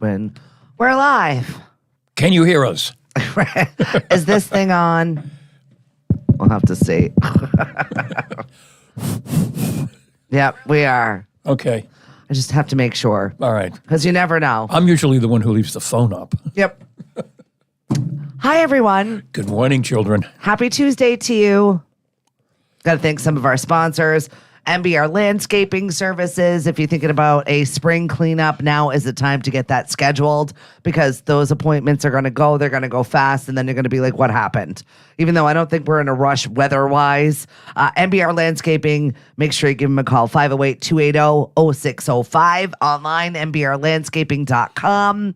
when we're live. Can you hear us? Is this thing on? We'll have to see. Yep, we are. Okay. I just have to make sure. All right. Because you never know. I'm usually the one who leaves the phone up. Yep. Hi, everyone. Good morning, children. Happy Tuesday to you. Got to thank some of our sponsors. MBR Landscaping Services. If you're thinking about a spring cleanup, now is the time to get that scheduled because those appointments are going to go. They're going to go fast, and then you're going to be like, what happened? Even though I don't think we're in a rush weather-wise. MBR Landscaping, make sure you give them a call, 508-280-0605. Online, mbrlandscaping.com.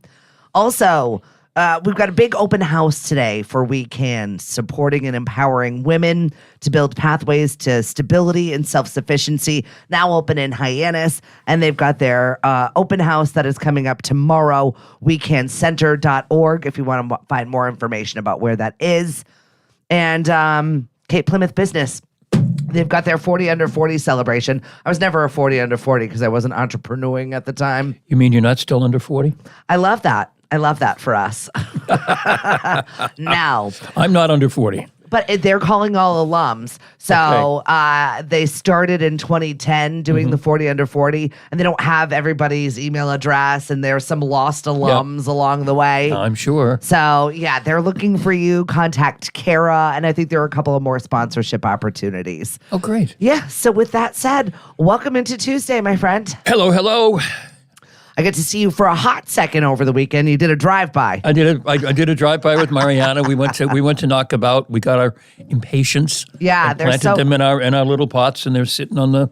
Also, we've got a big open house today for We Can, supporting and empowering women to build pathways to stability and self-sufficiency, now open in Hyannis. And they've got their open house that is coming up tomorrow, wecancenter.org, if you want to find more information about where that is. And Cape Plymouth Business. They've got their 40 under 40 celebration. I was never a 40 under 40 because I wasn't entrepreneuring at the time. You mean you're not still under 40? I love that. I love that for us. Now. I'm not under 40. But they're calling all alums. So they started in 2010 doing the 40 under 40, and they don't have everybody's email address, and there's some lost alums along the way. I'm sure. So, yeah, they're looking for you. Contact Kara, and I think there are a couple of more sponsorship opportunities. Oh, great. Yeah, so with that said, welcome into Tuesday, my friend. Hello, hello. I get to see you for a hot second over the weekend. You did a drive-by. I did a drive-by with Mariana. We went to Knockabout. We got our impatiens. Yeah, and planted them in our little pots, and they're sitting on the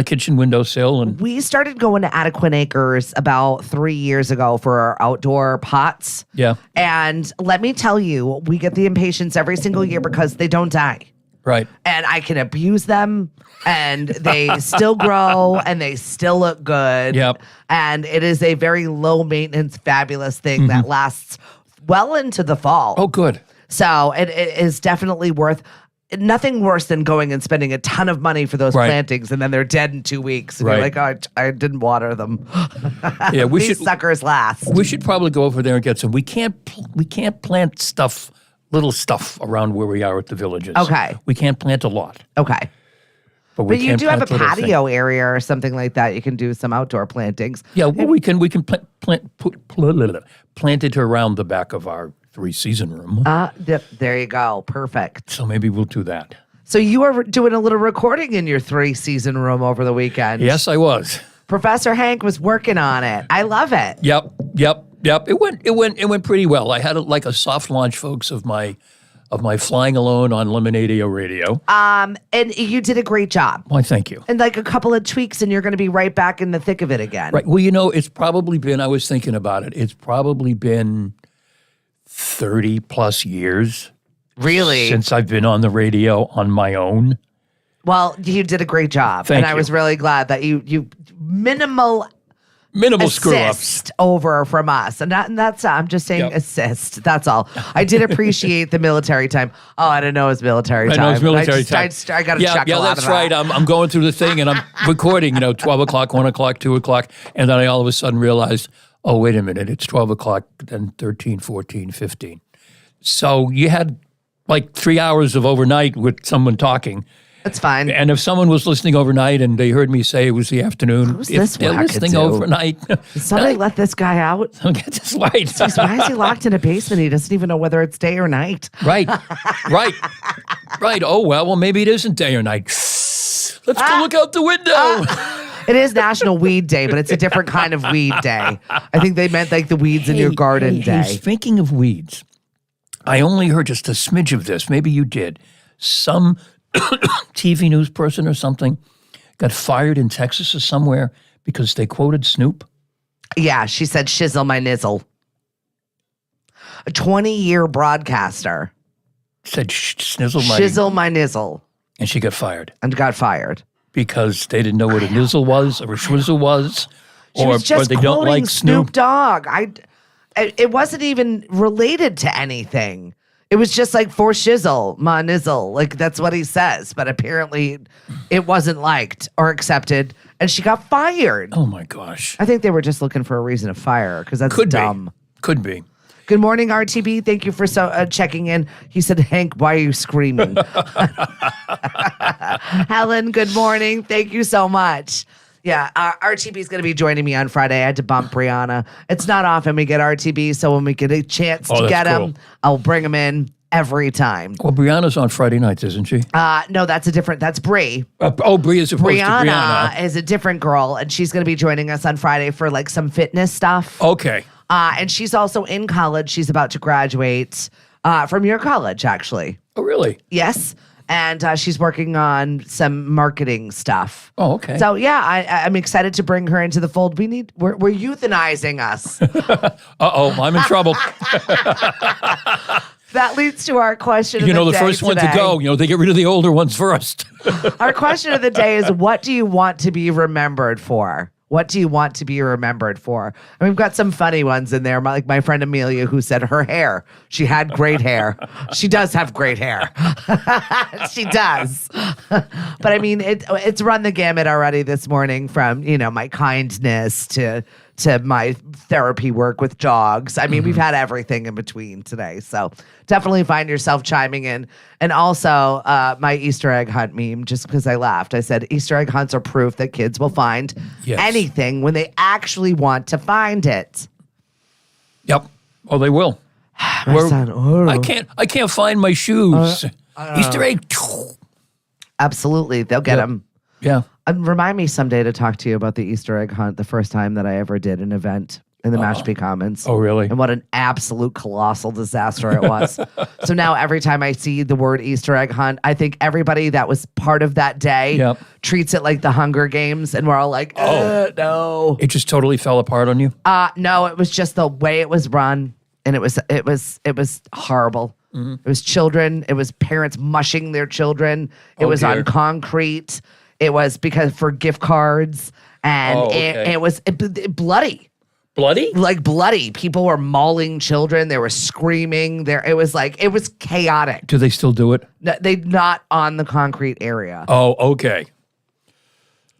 kitchen windowsill. And we started going to Adequate Acres about 3 years ago for our outdoor pots. Yeah. And let me tell you, we get the impatiens every single year because they don't die. Right. And I can abuse them, and they still grow, and they still look good. Yep. And it is a very low-maintenance, fabulous thing that lasts well into the fall. Oh, good. So it is definitely worth nothing worse than going and spending a ton of money for those plantings, and then they're dead in 2 weeks. And you're like, oh, I didn't water them. Yeah, These suckers last. We should probably go over there and get some. We can't plant stuff. Little stuff around where we are at the villages. Okay. We can't plant a lot. Okay. But you do have a patio area or something like that. You can do some outdoor plantings. Yeah, well, we can plant it around the back of our 3-season room. There you go. Perfect. So maybe we'll do that. So you were doing a little recording in your 3-season room over the weekend. Yes, I was. Professor Hank was working on it. I love it. Yep. It went pretty well. I had a soft launch, folks, of my Flying Alone on Lemonadio Radio. And you did a great job. Why, thank you. And like a couple of tweaks, and you're going to be right back in the thick of it again. Right. Well, it's probably been, I was thinking about it, it's probably been 30 plus years. Really? Since I've been on the radio on my own. Well, you did a great job. Thank you. I was really glad that you minimal screw-ups over from us. And that's, I'm just saying assist. That's all. I did appreciate the military time. Oh, I didn't know it was military time. I know it's military time. I got to chuckle out of that. Yeah, that's right. I'm going through the thing, and I'm recording, 12 o'clock, 1 o'clock, 2 o'clock, and then I all of a sudden realized, oh, wait a minute, it's 12 o'clock, then 13, 14, 15. So you had like 3 hours of overnight with someone talking. That's fine. And if someone was listening overnight and they heard me say it was the afternoon, Who's this if they're listening overnight. Did somebody let this guy out? Get this right. Why is he locked in a basement? He doesn't even know whether it's day or night. Right. Oh, well, maybe it isn't day or night. Let's go look out the window. It is National Weed Day, but it's a different kind of weed day. I think they meant like the weeds in your garden day. Hey, speaking of weeds, I only heard just a smidge of this. Maybe you did. Some TV news person or something got fired in Texas or somewhere because they quoted Snoop. Yeah, she said, shizzle my nizzle. A 20-year broadcaster. Said, shizzle my nizzle. And she got fired. And got fired. Because they didn't know what a nizzle was or a schwizzle was. Or they don't like Snoop Dogg. It wasn't even related to anything. It was just like for shizzle, ma nizzle. Like that's what he says. But apparently it wasn't liked or accepted. And she got fired. Oh my gosh. I think they were just looking for a reason to fire her because that's dumb. Could be. Good morning, RTB. Thank you for checking in. He said, Hank, why are you screaming? Helen, good morning. Thank you so much. Yeah, RTB is going to be joining me on Friday. I had to bump Brianna. It's not often we get RTB, so when we get a chance to get him, I'll bring him in every time. Well, Brianna's on Friday nights, isn't she? No, that's Brie. Brie is supposed to Brianna is a different girl, and she's going to be joining us on Friday for like some fitness stuff. Okay. And she's also in college. She's about to graduate from your college, actually. Oh, really? Yes. And she's working on some marketing stuff. Oh, okay. So yeah, I'm excited to bring her into the fold. We're euthanizing us. Uh-oh, I'm in trouble. That leads to our question of the day. The first one to go, they get rid of the older ones first. Our question of the day is, what do you want to be remembered for? What do you want to be remembered for? And we've got some funny ones in there, like my friend Amelia, who said her hair. She had great hair. She does have great hair. She does. But I mean, it's run the gamut already this morning from, my kindness to my therapy work with dogs. I mean, we've had everything in between today. So definitely find yourself chiming in. And also my Easter egg hunt meme, just because I laughed. I said, Easter egg hunts are proof that kids will find anything when they actually want to find it. Yep. Oh, they will. I can't find my shoes. Easter egg. Absolutely. They'll get them. Yeah. Remind me someday to talk to you about the Easter egg hunt, the first time that I ever did an event in the Mashpee Commons. Oh, really? And what an absolute colossal disaster it was. So now every time I see the word Easter egg hunt, I think everybody that was part of that day treats it like the Hunger Games. And we're all like, no. It just totally fell apart on you? No, it was just the way it was run. And it was horrible. Mm-hmm. It was children. It was parents mushing their children. It was on concrete. It was for gift cards, and it was bloody. Bloody? Like bloody. People were mauling children. They were screaming. It was chaotic. Do they still do it? They not on the concrete area. Oh, okay.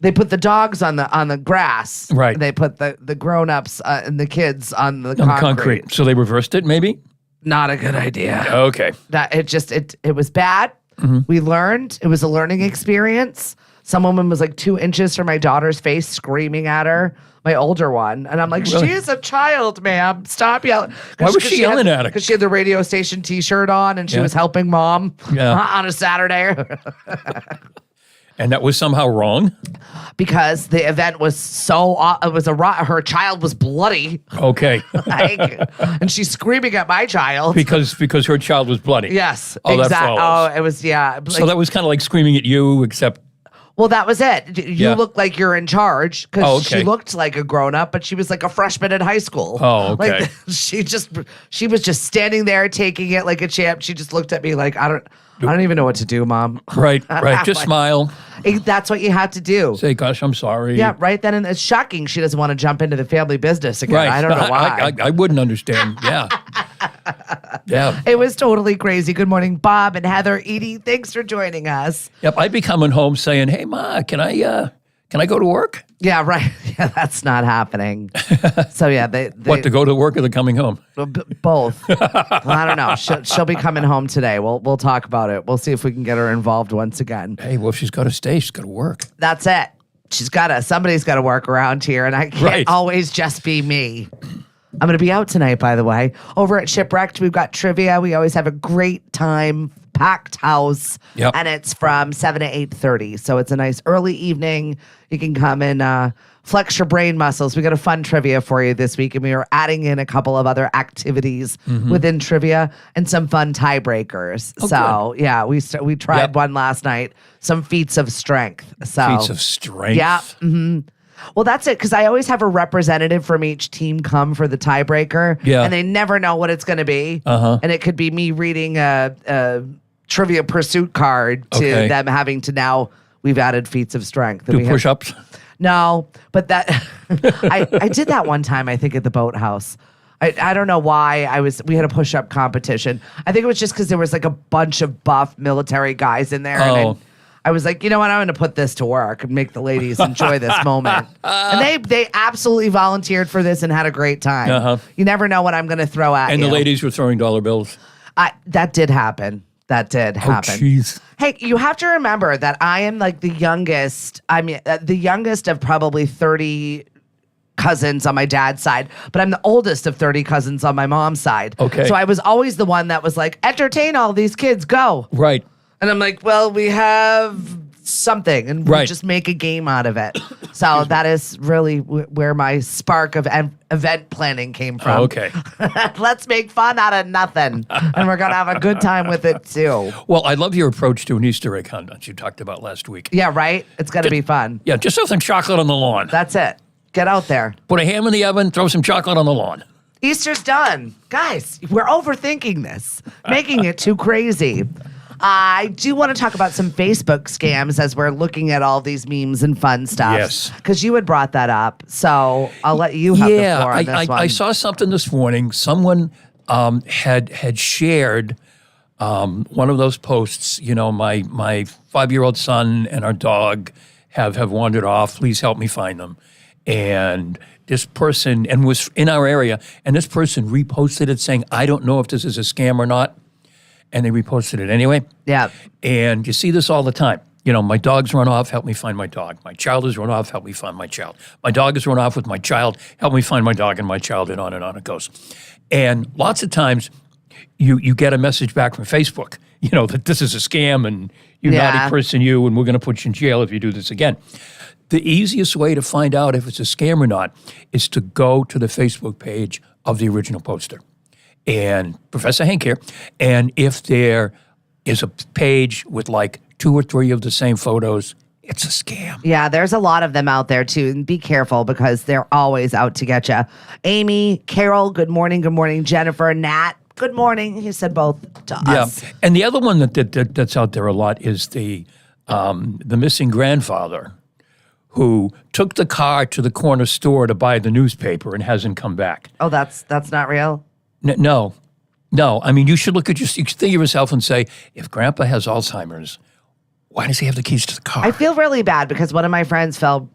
They put the dogs on the grass. Right. They put the grown-ups and the kids on the concrete. So they reversed it, maybe? Not a good idea. Okay. It was bad. Mm-hmm. We learned. It was a learning experience. Some woman was like 2 inches from my daughter's face screaming at her, my older one. And I'm like, really? She's a child, ma'am. Stop yelling. Why was she yelling at her? Because she had the radio station T-shirt on and she was helping mom on a Saturday. And that was somehow wrong? Because the event was her child was bloody. Okay. And she's screaming at my child. Because her child was bloody. Yes. Oh, exactly. Oh, it was, So that was kind of like screaming at you, except... Well, that was it. You look like you're in charge because she looked like a grown-up, but she was like a freshman in high school. Oh, okay. Like she was just standing there taking it like a champ. She just looked at me like, I don't even know what to do, Mom. Right. Just smile. That's what you had to do. Say, gosh, I'm sorry. Yeah, right then. And it's shocking she doesn't want to jump into the family business again. Right. I don't know why. I wouldn't understand. Yeah. Yeah. It was totally crazy. Good morning, Bob and Heather. Edie, thanks for joining us. Yep. I'd be coming home saying, hey, Ma, can I go to work? Yeah, right. Yeah, that's not happening. So yeah, they what, to go to work or the coming home? Both. Well, I don't know. She'll be coming home today. We'll talk about it. We'll see if we can get her involved once again. Hey, well, if she's got to stay, she's got to work. That's it. Somebody's got to work around here, and I can't always just be me. I'm going to be out tonight, by the way. Over at Shipwrecked, we've got trivia. We always have a great time, packed house, and it's from 7 to 8:30. So it's a nice early evening. You can come and flex your brain muscles. We got a fun trivia for you this week, and we are adding in a couple of other activities within trivia and some fun tiebreakers. Oh, so yeah, we tried one last night. Some feats of strength. Feats of strength. Yeah. Mm-hmm. Well, that's it, because I always have a representative from each team come for the tiebreaker, and they never know what it's going to be. And it could be me reading a Trivia Pursuit card to them having to now, we've added feats of strength. Do push-ups? No, but that I did that one time, I think, at the boathouse. I don't know why we had a push-up competition. I think it was just because there was like a bunch of buff military guys in there. Oh. And I was like, you know what? I'm going to put this to work and make the ladies enjoy this moment. And they absolutely volunteered for this and had a great time. Uh-huh. You never know what I'm going to throw at And you. the ladies were throwing dollar bills. That did happen. That did happen. Oh, jeez. Hey, you have to remember that I am like the youngest. I mean, the youngest of probably 30 cousins on my dad's side, but I'm the oldest of 30 cousins on my mom's side. Okay. So I was always the one that was like, entertain all these kids, go. Right. And I'm like, well, we have something, and we Right. just make a game out of it. So that is really where my spark of event planning came from. Oh, okay. Let's make fun out of nothing, and we're gonna have a good time with it too. Well, I love your approach to an Easter egg hunt that you talked about last week. Yeah, right. It's gonna be fun. Yeah, just throw some chocolate on the lawn. That's it. Get out there. Put a ham in the oven, throw some chocolate on the lawn. Easter's done. Guys, we're overthinking this, making it too crazy. I do want to talk about some Facebook scams as we're looking at all these memes and fun stuff. Yes. Because you had brought that up. So I'll let you have the floor on this one. I saw something this morning. Someone had shared one of those posts. You know, my 5-year-old son and our dog have wandered off. Please help me find them. And this person, and was in our area, and this person reposted it saying, I don't know if this is a scam or not. And they reposted it anyway. Yeah. And you see this all the time. You know, my dog's run off, help me find my dog. My child has run off, help me find my child. My dog has run off with my child, help me find my dog and my child, and on it goes. And lots of times you get a message back from Facebook, you know, that this is a scam and you naughty person, you, and we're going to put you in jail if you do this again. The easiest way to find out if it's a scam or not is to go to the Facebook page of the original poster. And Professor Hank here, and if there is a page with like 2 or 3 of the same photos, it's a scam. Yeah, there's a lot of them out there too. And be careful because they're always out to get you. Amy, Carol, good morning. Good morning. Jennifer, Nat, good morning. He said both to us. Yeah, and the other one that's out there a lot is the missing grandfather who took the car to the corner store to buy the newspaper and hasn't come back. Oh, that's not real? No. I mean, you should look at you should think of yourself and say, if Grandpa has Alzheimer's, why does he have the keys to the car? I feel really bad because one of my friends fell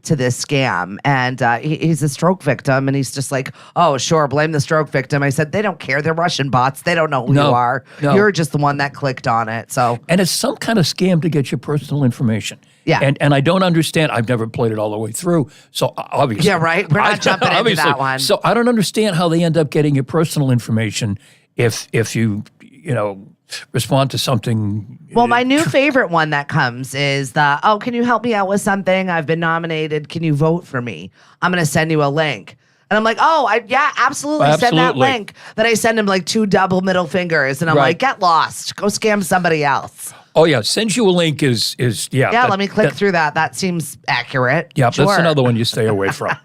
to this scam, and he's a stroke victim, and he's just like, oh, sure, blame the stroke victim. I said, they don't care. They're Russian bots. They don't know who you are. No. You're just the one that clicked on it. So, and it's some kind of scam to get your personal information. Yeah. And I don't understand. I've never played it all the way through. So obviously. Yeah, right. We're not jumping into that one. So I don't understand how they end up getting your personal information if you respond to something. Well, my new favorite one that comes is can you help me out with something? I've been nominated. Can you vote for me? I'm going to send you a link. And I'm like, absolutely. Send that link. Then I send him like 2 double middle fingers. And I'm like, get lost. Go scam somebody else. Oh, yeah. Send you a link is. Yeah, let me click through that. That seems accurate. Yeah, sure. That's another one you stay away from.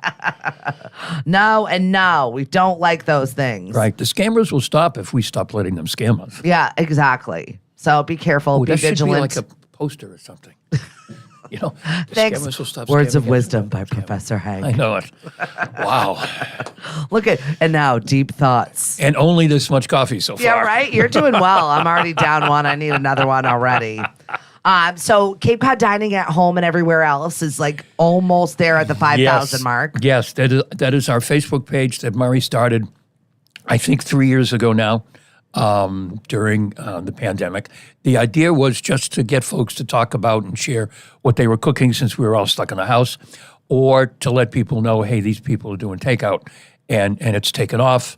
No. We don't like those things. Right. The scammers will stop if we stop letting them scam us. Yeah, exactly. So be careful. Be that vigilant. should be like a poster or something. You know, the Thanks. scammers will stop Words scamming of us. wisdom by Professor Hank. I know it. Wow. Look at, and now deep thoughts. And only this much coffee so far. Yeah, right? You're doing well. I'm already down one. I need another one already. So Cape Cod Dining at Home and everywhere else is like almost there at the 5,000 mark. Yes, that is our Facebook page that Murray started, I think 3 years ago now, during the pandemic. The idea was just to get folks to talk about and share what they were cooking since we were all stuck in the house, or to let people know, hey, these people are doing takeout, and it's taken off.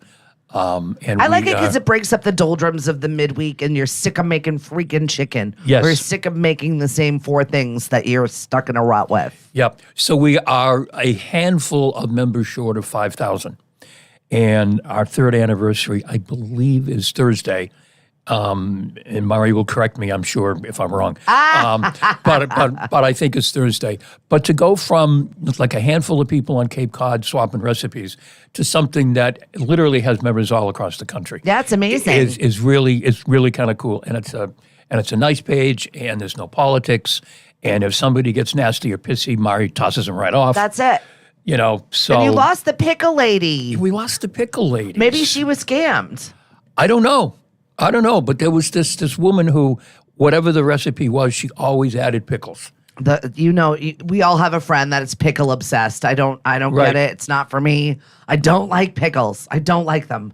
And I like it because it breaks up the doldrums of the midweek and you're sick of making freaking chicken. Yes. Or you're sick of making the same 4 things that you're stuck in a rut with. Yep. So we are a handful of members short of 5,000. And our 3rd anniversary, I believe, is Thursday. And Murray will correct me, I'm sure, if I'm wrong. But I think it's Thursday. But to go from like a handful of people on Cape Cod swapping recipes to something that literally has members all across the country. That's amazing. Is really kind of cool. And it's a nice page, and there's no politics. And if somebody gets nasty or pissy, Murray tosses them right off. That's it. So And you lost the pickle lady. we lost the pickle lady. Maybe she was scammed. I don't know. But there was this woman who, whatever the recipe was, she always added pickles. We all have a friend that is pickle obsessed. I don't Right. get it. It's not for me. I don't like pickles. I don't like them.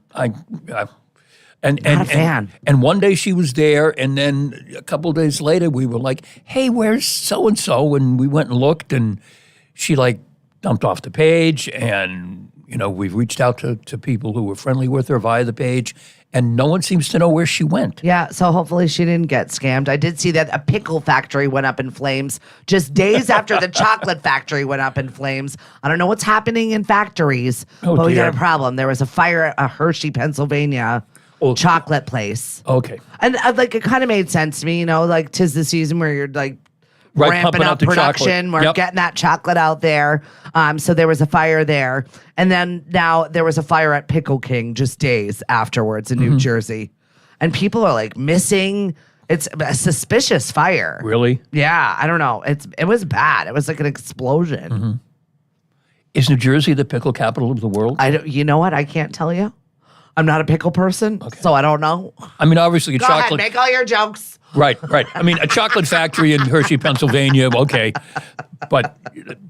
And Not a fan. And one day she was there, and then a couple of days later we were like, "Hey, where's so and so?" And we went and looked, and she like dumped off the page. And we've reached out to people who were friendly with her via the page, and no one seems to know where she went. Yeah, so hopefully she didn't get scammed. I did see that a pickle factory went up in flames just days after the chocolate factory went up in flames. I don't know what's happening in factories, Oh, but we got dear. a problem. There was a fire at a Hershey, Pennsylvania chocolate place. Okay. And it kind of made sense to me, like 'tis the season where you're like Right, ramping pumping up out the production. chocolate. We're Yep. getting that chocolate out there. So there was a fire there. And then now there was a fire at Pickle King just days afterwards in New Jersey. And people are like missing. It's a suspicious fire. Really? Yeah, I don't know. It was bad. It was like an explosion. Is New Jersey the pickle capital of the world? You know what? I can't tell you. I'm not a pickle person, so I don't know. I mean, obviously, Go chocolate. ahead, make all your jokes. Right. I mean, a chocolate factory in Hershey, Pennsylvania. Okay, but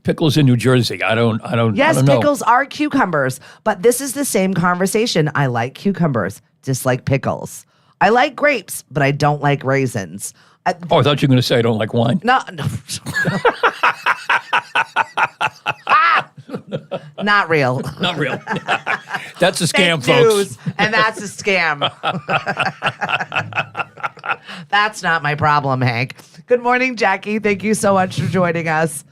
pickles in New Jersey. I don't Yes, know. pickles are cucumbers, but this is the same conversation. I like cucumbers, dislike pickles. I like grapes, but I don't like raisins. Oh, I thought you were going to say I don't like wine. No. Ah! Not real. Not real. That's a scam, Fake folks. news, and that's a scam. That's not my problem, Hank. Good morning, Jackie. Thank you so much for joining us.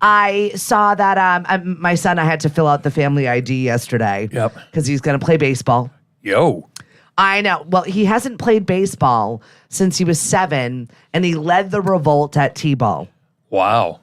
I saw that my son, I had to fill out the family ID yesterday. Yep. Because he's going to play baseball. Yo. I know. Well, he hasn't played baseball since he was 7, and he led the revolt at T-ball. Wow.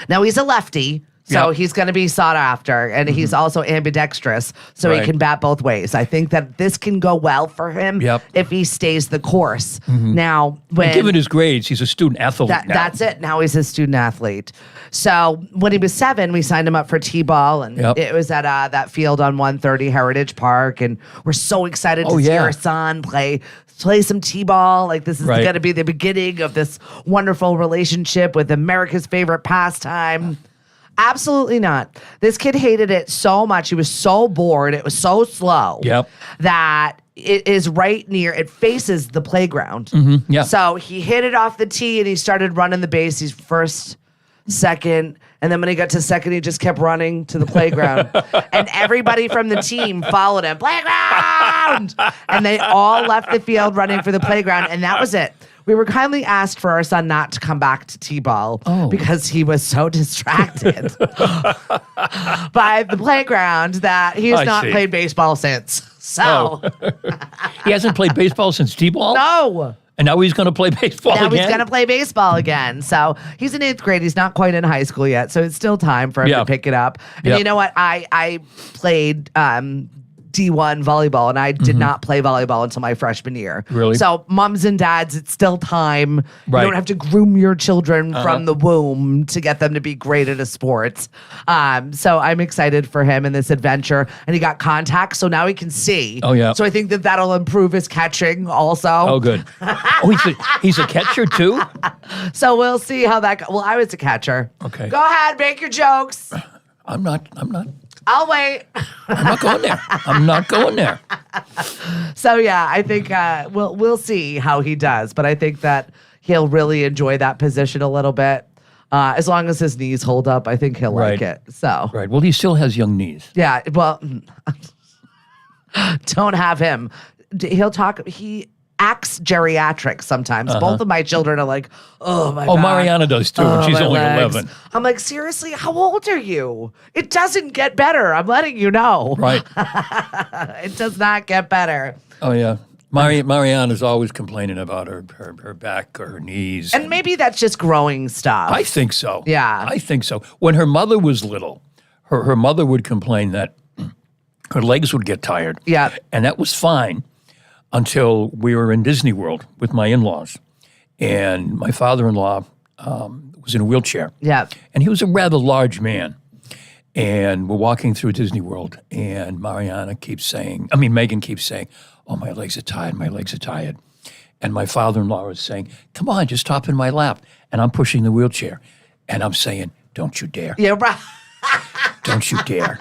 Now, he's a lefty, so Yep. he's going to be sought after, and he's also ambidextrous, so he Right. can bat both ways. I think that this can go well for him Yep. if he stays the course. Now, when Given his grades, he's a student athlete now. that's it. Now he's a student athlete. So when he was 7, we signed him up for T-ball, and Yep. it was at that field on 130 Heritage Park, and we're so excited to Oh, see yeah. our son play some T-ball. Like, this is Right. going to be the beginning of this wonderful relationship with America's favorite pastime. Absolutely not. This kid hated it so much. He was so bored. It was so slow Yep. that it is right near, it faces the playground. Yeah. So he hit it off the tee and he started running the base. He's first, second, and then when he got to second, he just kept running to the playground. And everybody from the team followed him. Playground! And they all left the field running for the playground, and that was it. We were kindly asked for our son not to come back to T-ball because he was so distracted by the playground that he has I not see. played baseball since. So, He hasn't played baseball since T-ball? no. And now he's going to play baseball Now again? he's going to play baseball again. So he's in 8th grade. He's not quite in high school yet. So it's still time for him Yeah. to pick it up. And Yep. you know what? I played D1 volleyball, and I did not play volleyball until my freshman year. Really? So moms and dads, it's still time. You Right. don't have to groom your children from the womb to get them to be great at a sport. So I'm excited for him in this adventure. And he got contacts, so now he can see. Oh, yeah. So I think that that'll improve his catching also. Oh, good. Oh, he's a catcher, too? So we'll see how that goes. Well, I was a catcher. Okay. Go ahead, make your jokes. I'm not I'll wait. going there. I'm not going there. So yeah, I think we'll see how he does, but I think that he'll really enjoy that position a little bit. As long as his knees hold up, I think he'll like Right. it. So Right. Well, he still has young knees. yeah, well, don't have him. He'll talk. He acts geriatric sometimes. Both of my children are like, oh my Oh, God. Mariana does, too. Oh, and she's my only legs. 11. I'm like, seriously, how old are you? It doesn't get better. I'm letting you know. Right. It does not get better. Oh, yeah. Mariana's always complaining about her back or her knees. And maybe that's just growing stuff. I think so. Yeah. I think so. When her mother was little, her mother would complain that her legs would get tired. Yeah. And that was fine until we were in Disney World with my in-laws. And my father-in-law was in a wheelchair. Yeah. And he was a rather large man. And we're walking through Disney World, and Megan keeps saying, oh, my legs are tired, my legs are tired. And my father-in-law is saying, come on, just hop in my lap. And I'm pushing the wheelchair. And I'm saying, don't you dare. Yeah, right. Don't you dare.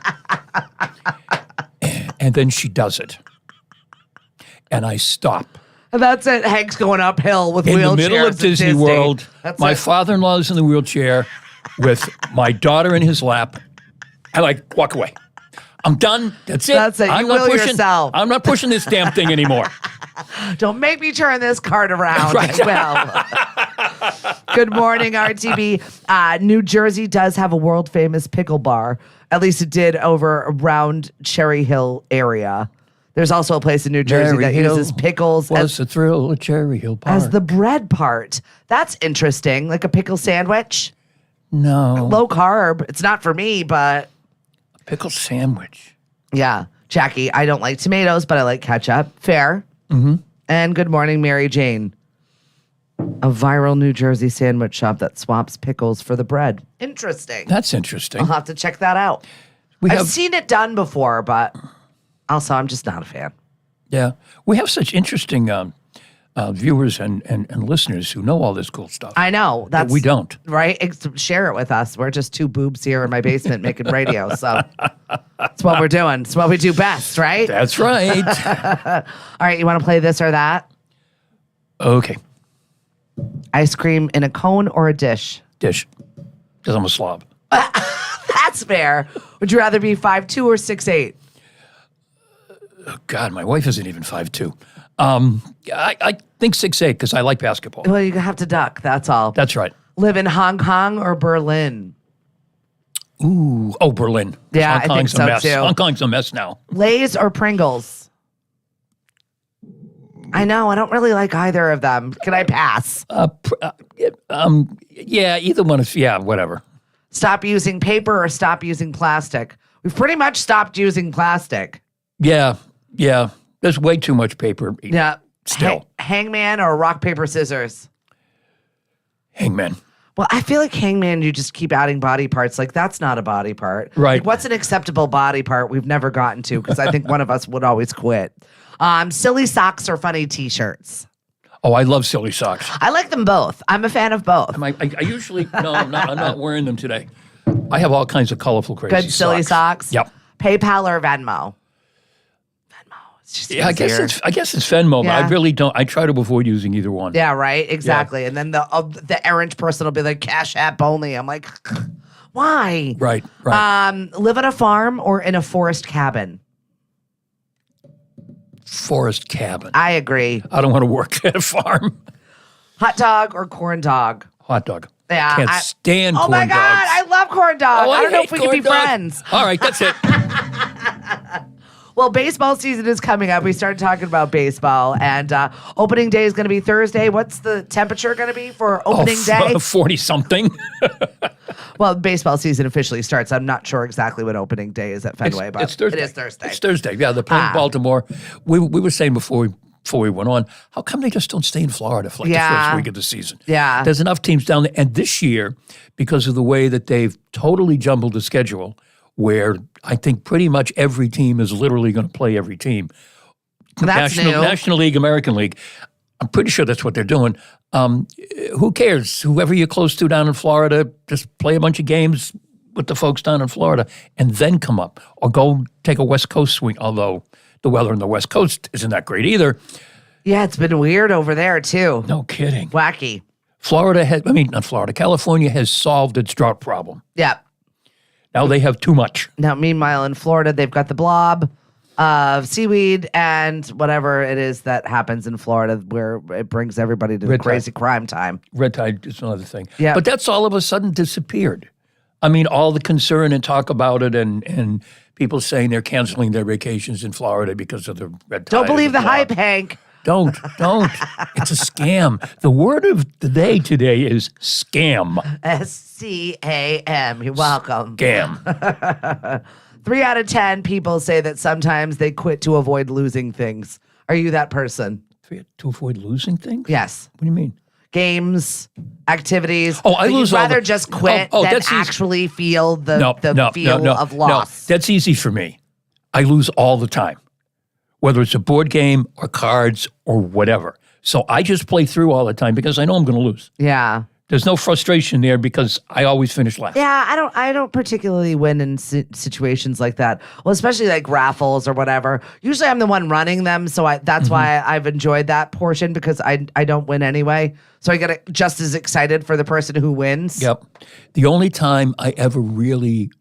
And then she does it. And I stop. And that's it. Hank's going uphill with In wheelchairs. the middle of at Disney World, That's my it. father-in-law is in the wheelchair with my daughter in his lap. I walk away. I'm done. That's it. That's it. You will yourself. I'm not pushing this damn thing anymore. Don't make me turn this cart around. Right. Well, good morning, RTB. New Jersey does have a world famous pickle bar. At least it did over around Cherry Hill area. There's also a place in New Jersey Cherry that Hill uses pickles What's the thrill of Cherry Hill Park? as the bread part. That's interesting. Like a pickle sandwich. No. Low carb. It's not for me, but Pickle sandwich. yeah. Jackie, I don't like tomatoes, but I like ketchup. Fair. Mm-hmm. And good morning, Mary Jane. A viral New Jersey sandwich shop that swaps pickles for the bread. Interesting. That's interesting. I'll have to check that out. I've seen it done before, but also I'm just not a fan. Yeah. We have such interesting viewers and listeners who know all this cool stuff. I know. But we don't. Right? Share it with us. We're just two boobs here in my basement making radio. So that's what we're doing. It's what we do best, right? That's right. All right. You want to play this or that? Okay. Ice cream in a cone or a dish? Dish. Because I'm a slob. That's fair. Would you rather be 5'2" or 6'8"? Oh, God, my wife isn't even 5'2". I think 6'8" because I like basketball. Well, you have to duck. That's all. That's right. Live in Hong Kong or Berlin? Ooh. Oh, Berlin. Yeah, Hong I think Kong's so, a mess. too. Hong Kong's a mess now. Lay's or Pringles? I know. I don't really like either of them. Can I pass? Yeah, either one is, whatever. Stop using paper or stop using plastic? We've pretty much stopped using plastic. Yeah. There's way too much paper. Yeah. Still. Hangman or rock, paper, scissors? Hangman. Well, I feel like hangman, you just keep adding body parts. Like, that's not a body part. Right. Like, what's an acceptable body part we've never gotten to? Because I think one of us would always quit. Silly socks or funny T-shirts? Oh, I love silly socks. I like them both. I'm a fan of both. I usually, no, I'm not wearing them today. I have all kinds of colorful, crazy Good silly socks? Yep. PayPal or Venmo? It's just Yeah, easier. I guess it's Venmo, Yeah. but I really don't. I try to avoid using either one. Yeah, right. Exactly. And then the errant person will be like, Cash App only. I'm like, why? Right. Live on a farm or in a forest cabin? Forest cabin. I agree. I don't want to work at a farm. Hot dog or corn dog? Hot dog. Yeah, Can't stand Oh corn my God, dogs. I love corn dog. Oh, I don't know hate if we can corn be dogs. friends. All right, that's it. Well, baseball season is coming up. We started talking about baseball, and opening day is going to be Thursday. What's the temperature going to be for opening day? 40-something. Well, baseball season officially starts. I'm not sure exactly what opening day is at Fenway, but it's Thursday. it is Thursday. It's Thursday. Yeah, they're playing Baltimore. We were saying before we went on, how come they just don't stay in Florida for like the first week of the season? Yeah. There's enough teams down there. And this year, because of the way that they've totally jumbled the schedule, where I think pretty much every team is literally going to play every team. That's new. National League, American League. I'm pretty sure that's what they're doing. Who cares? Whoever you're close to down in Florida, just play a bunch of games with the folks down in Florida and then come up. Or go take a West Coast swing, although the weather on the West Coast isn't that great either. Yeah, it's been weird over there, too. No kidding. Wacky. California has solved its drought problem. Yeah. Now they have too much. Now, meanwhile, in Florida, they've got the blob of seaweed and whatever it is that happens in Florida where it brings everybody to the crazy crime time. Red tide is another thing. Yeah. But that's all of a sudden disappeared. I mean, all the concern and talk about it and people saying they're canceling their vacations in Florida because of the red tide. Don't believe the and hype, blob. Hank. Don't. It's a scam. The word of the day today is scam. SCAM. You're welcome. Scam. 3 out of 10 people say that sometimes they quit to avoid losing things. Are you that person? To avoid losing things? Yes. What do you mean? games, activities. Oh, I that lose you'd all rather the- just quit Oh, than that's easy. actually feel the feel of No, loss. that's easy for me. I lose all the time, whether it's a board game or cards or whatever. So I just play through all the time because I know I'm going to lose. Yeah. There's no frustration there because I always finish last. Yeah, I don't particularly win in situations like that. Well, especially like raffles or whatever. Usually I'm the one running them, so that's why I've enjoyed that portion because I don't win anyway. So I get just as excited for the person who wins. Yep. The only time I ever really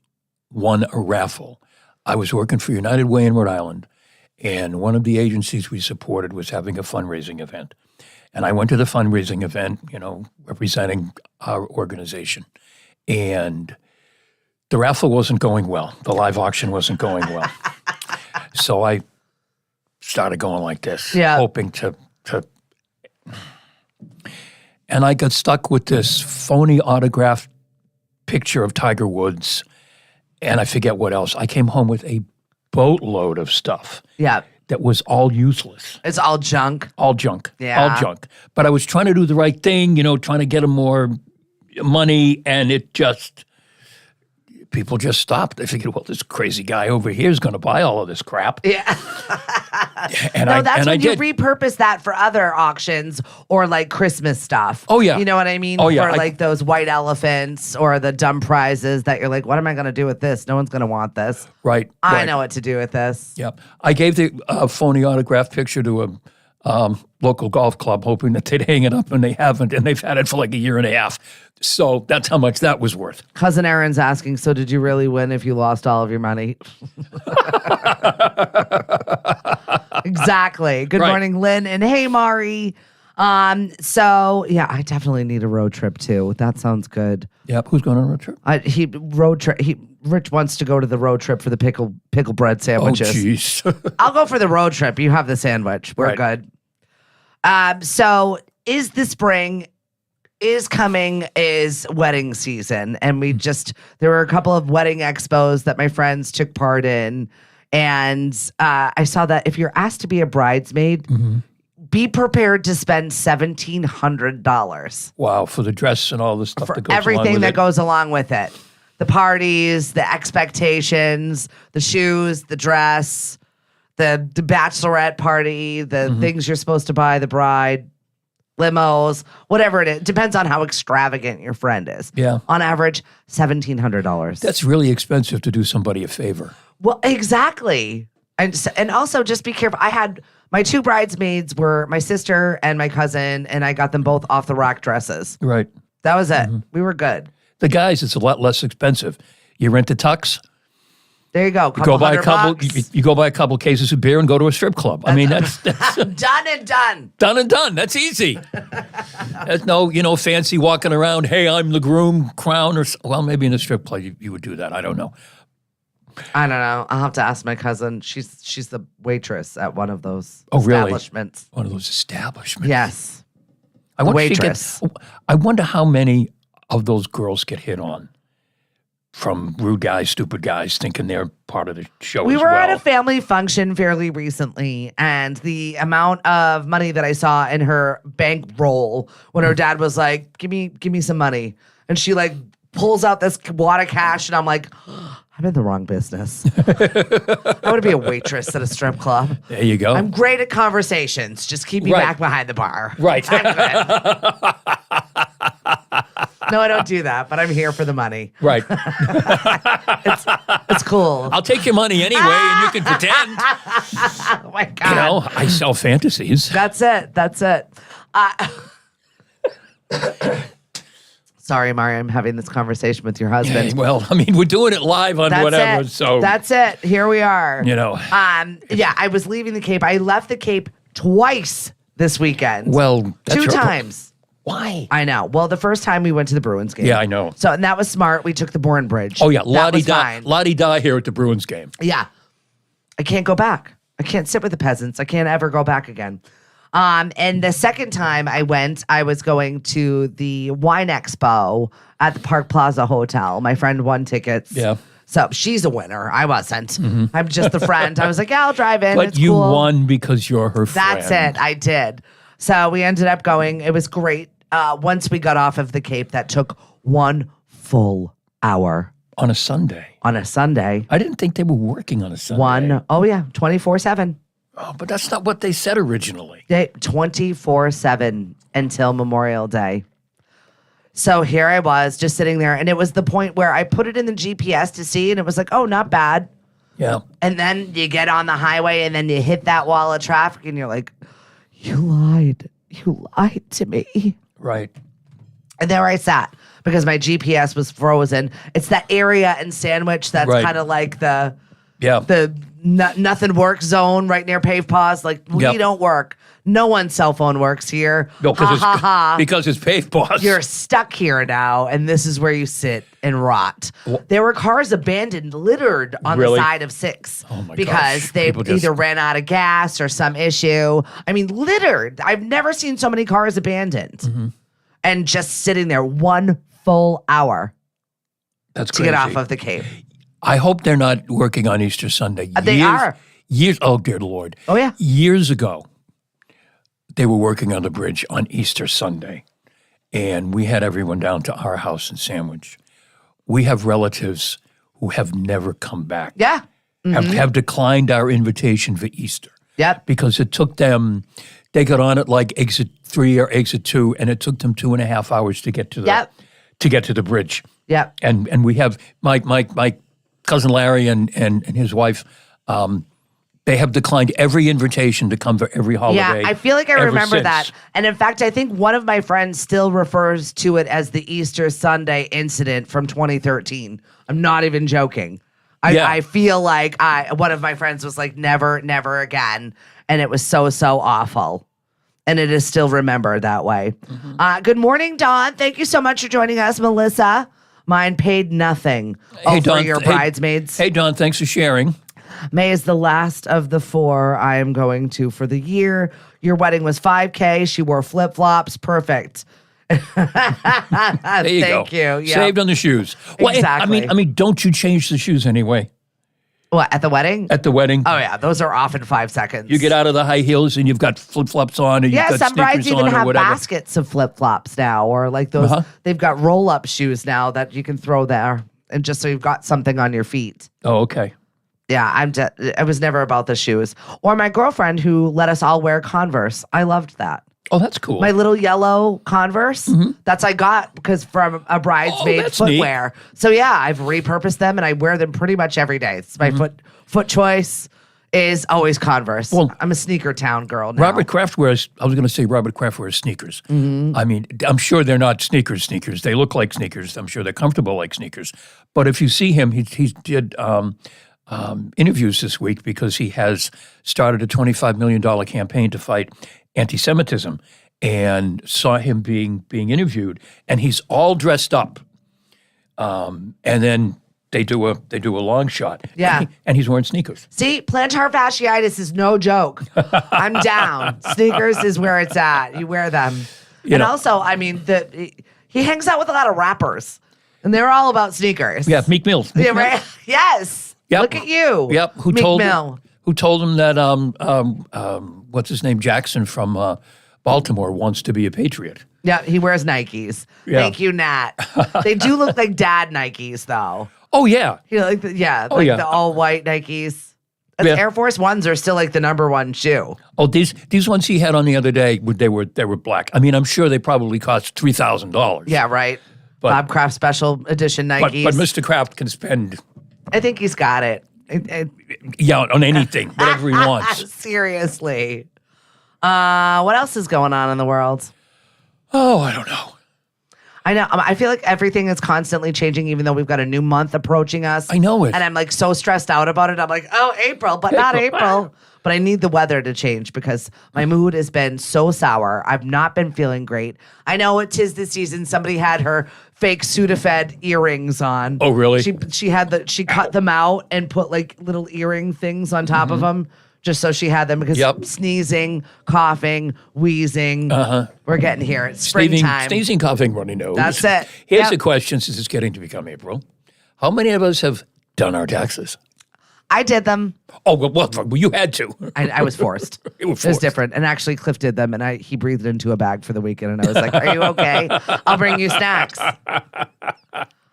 won a raffle, I was working for United Way in Rhode Island, and one of the agencies we supported was having a fundraising event. And I went to the fundraising event, representing our organization. And the raffle wasn't going well. The live auction wasn't going well. So I started going like this, hoping to. And I got stuck with this phony autographed picture of Tiger Woods. And I forget what else. I came home with a boatload of stuff. Yeah. That was all useless. It's all junk. All junk. Yeah. All junk. But I was trying to do the right thing, trying to get them more money, and people just stopped. They figured, well, this crazy guy over here is going to buy all of this crap. Yeah. And that's when you did. repurpose that for other auctions or like Christmas stuff. Oh, yeah. You know what I mean? Oh, yeah. For like those white elephants or the dumb prizes that you're like, what am I going to do with this? No one's going to want this. Right. I know what to do with this. Yeah. I gave the phony autograph picture to a local golf club hoping that they'd hang it up, and they haven't, and they've had it for like a year and a half. So that's how much that was worth. Cousin Aaron's asking, so did you really win if you lost all of your money? Exactly. Good Right. morning, Lynn. And hey, Mari. So yeah, I definitely need a road trip too. That sounds good. Yep. Who's going on a road trip? Rich wants to go to the road trip for the pickle bread sandwiches. Oh, jeez. I'll go for the road trip. You have the sandwich. We're Right. good. So is the spring is coming is wedding season, and there were a couple of wedding expos that my friends took part in, and I saw that if you're asked to be a bridesmaid, be prepared to spend $1,700 Wow, for the dress and all the stuff for that goes along everything with that it. goes along with it. The parties, the expectations, the shoes, the dress, the bachelorette party, the things you're supposed to buy the bride, limos, whatever it is. Depends on how extravagant your friend is. Yeah. On average, $1,700. That's really expensive to do somebody a favor. Well, exactly. And also just be careful. I had my two bridesmaids were my sister and my cousin, and I got them both off the rack dresses. Right. That was it. We were good. The guys, it's a lot less expensive. You rent a tux, There you go. you go buy a couple. $200. You go buy a couple cases of beer and go to a strip club. I mean, that's Done and done. done and done. That's easy. There's no, fancy walking around. Hey, I'm the groom, crown, well, maybe in a strip club you would do that. I don't know. I don't know. I'll have to ask my cousin. She's the waitress at one of those Oh, really? establishments. One of those establishments. Yes. I wonder if she waitress. I wonder how many of those girls get hit on from rude guys, stupid guys, thinking they're part of the show We as were well. at a family function fairly recently, and the amount of money that I saw in her bank roll when her dad was like, give me some money. And she like pulls out this wad of cash, and I'm like, I'm in the wrong business. I want to be a waitress at a strip club. There you go. I'm great at conversations. Just keep me Right. back behind the bar. Right. I'm good. No, I don't do that, but I'm here for the money. Right. It's cool. I'll take your money anyway, and you can pretend. Oh my God. I sell fantasies. That's it. Sorry, Mari, I'm having this conversation with your husband. Well, I mean, we're doing it live on That's whatever, it. so That's it. Here we are. Yeah, I was leaving the Cape. I left the Cape twice this weekend. Well, that's two your- times. Why? I know. Well, the first time we went to the Bruins game. Yeah, I know. So, and that was smart. We took the Bourne Bridge. Oh yeah, That was fine. Lottie die here at the Bruins game. Yeah. I can't go back. I can't sit with the peasants. I can't ever go back again. And the second time I went, I was going to the Wine Expo at the Park Plaza Hotel. My friend won tickets. Yeah. So she's a winner. I wasn't. I'm just the friend. I was like, yeah, I'll drive in. But it's you cool. won because you're her That's friend. it. I did. So we ended up going. It was great. once we got off of the Cape, that took 1 full hour On a Sunday. on a Sunday. I didn't think they were working on a Sunday. 24/7. Oh, but that's not what they said originally. 24/7 until Memorial Day. So here I was just sitting there, and it was the point where I put it in the GPS to see, and it was like, oh, not bad. Yeah. And then you get on the highway, and then you hit that wall of traffic, and you're like, you lied. You lied to me. Right. And there I sat because my GPS was frozen. It's that area in Sandwich that's Right. kind of like the Yeah. nothing works zone right near Pave Pause. Like, we Yep. don't work. No one's cell phone works here. No, Ha. because it's Pave Boss. You're stuck here now, and this is where you sit and rot. There were cars abandoned, littered on Really? the side of 6 Oh my because gosh. they People just- either ran out of gas or some issue. I mean, littered. I've never seen so many cars abandoned Mm-hmm. and just sitting there 1 full hour That's to crazy. get off of the Cape. I hope they're not working on Easter Sunday. They are. Years. Oh, dear Lord. Oh, yeah. Years ago, they were working on the bridge on Easter Sunday, and we had everyone down to our house in Sandwich. We have relatives who have never come back. Yeah. Have declined our invitation for Easter Yep. because it took them. They got on at like exit 3 or exit 2, and it took them 2.5 hours to get to the Yep. to get to the bridge. Yep. And we have my cousin Larry and his wife. They have declined every invitation to come for every holiday. Yeah, I feel like I ever remember since. that. And in fact, I think one of my friends still refers to it as the Easter Sunday incident from 2013. I'm not even joking. Yeah. I feel like one of my friends was like, never, never again. And it was so awful. And it is still remembered that way. Good morning, Dawn. Thank you so much for joining us, Melissa. Mine paid nothing. For Dawn, your bridesmaids. Hey, Don, thanks for sharing. May is the last of the 4 I am going to for the year. Your wedding was $5K. She wore flip-flops. Perfect. There you go. Thank you. Yeah. Saved on the shoes. Well, Exactly. I mean, don't you change the shoes anyway What, at the wedding? at the wedding? Oh, yeah. Those are off in 5 seconds. You get out of the high heels and you've got flip-flops on, or you've Yeah, got some brides sneakers even on, or have whatever. baskets of flip-flops now, or like those, they've got roll-up shoes now that you can throw there, and just so you've got something on your feet. Oh, okay. Yeah, I was never about the shoes. Or my girlfriend who let us all wear Converse. I loved that. Oh, that's cool. My little yellow Converse. That's I got because from a bridesmaid that's footwear. So yeah, I've repurposed them and I wear them pretty much every day. It's my foot choice is always Converse. Well, I'm a sneaker town girl now. Robert Kraft wears, I was going to say Robert Kraft wears sneakers. I mean, I'm sure they're not sneakers. They look like sneakers. I'm sure they're comfortable like sneakers. But if you see him, he did interviews this week because he has started a $25 million campaign to fight anti-Semitism, and saw him being interviewed, and he's all dressed up. And then they do a long shot. Yeah. And he's wearing sneakers. See, plantar fasciitis is no joke. I'm down. Sneakers is where it's at. You wear them. You and know. also, I mean, he hangs out with a lot of rappers, and they're all about sneakers. Yeah, Meek Mill. Yeah, right? Yes. Yep. Look at you. Yep. Who Meek told Mill. Who told him that what's his name, Jackson from Baltimore wants to be a Patriot? Yeah, he wears Nikes. Yeah. Thank you, Nat. They do look like dad Nikes, though. Oh yeah. You know, like the all white Nikes. And Yeah. Air Force Ones are still like the #1 shoe. Oh, these ones he had on the other day, they were black. I mean, I'm sure they probably cost $3,000. Yeah, right. But- Bob Kraft Special Edition Nikes. But Mr. Kraft can spend I think he's got it. on anything, whatever he wants. Seriously. What else is going on in the world? Oh, I don't know. I know. I feel like everything is constantly changing, even though we've got a new month approaching us. I know it. And I'm like so stressed out about it. I'm like, oh, April, but not April. But I need the weather to change because my mood has been so sour. I've not been feeling great. I know it is the season. Somebody had her fake Sudafed earrings on. Oh, really? She cut them out and put like little earring things on top of them. Just so she had them because sneezing, coughing, wheezing. We're getting here. It's springtime. Sneezing, coughing, runny nose. That's it. Here's Yep. the question, since it's getting to become April. How many of us have done our taxes? I did them. Oh, well, you had to. I was forced. It was It was forced. different. And actually, Cliff did them, and he breathed into a bag for the weekend. And I was like, "Are you okay? I'll bring you snacks."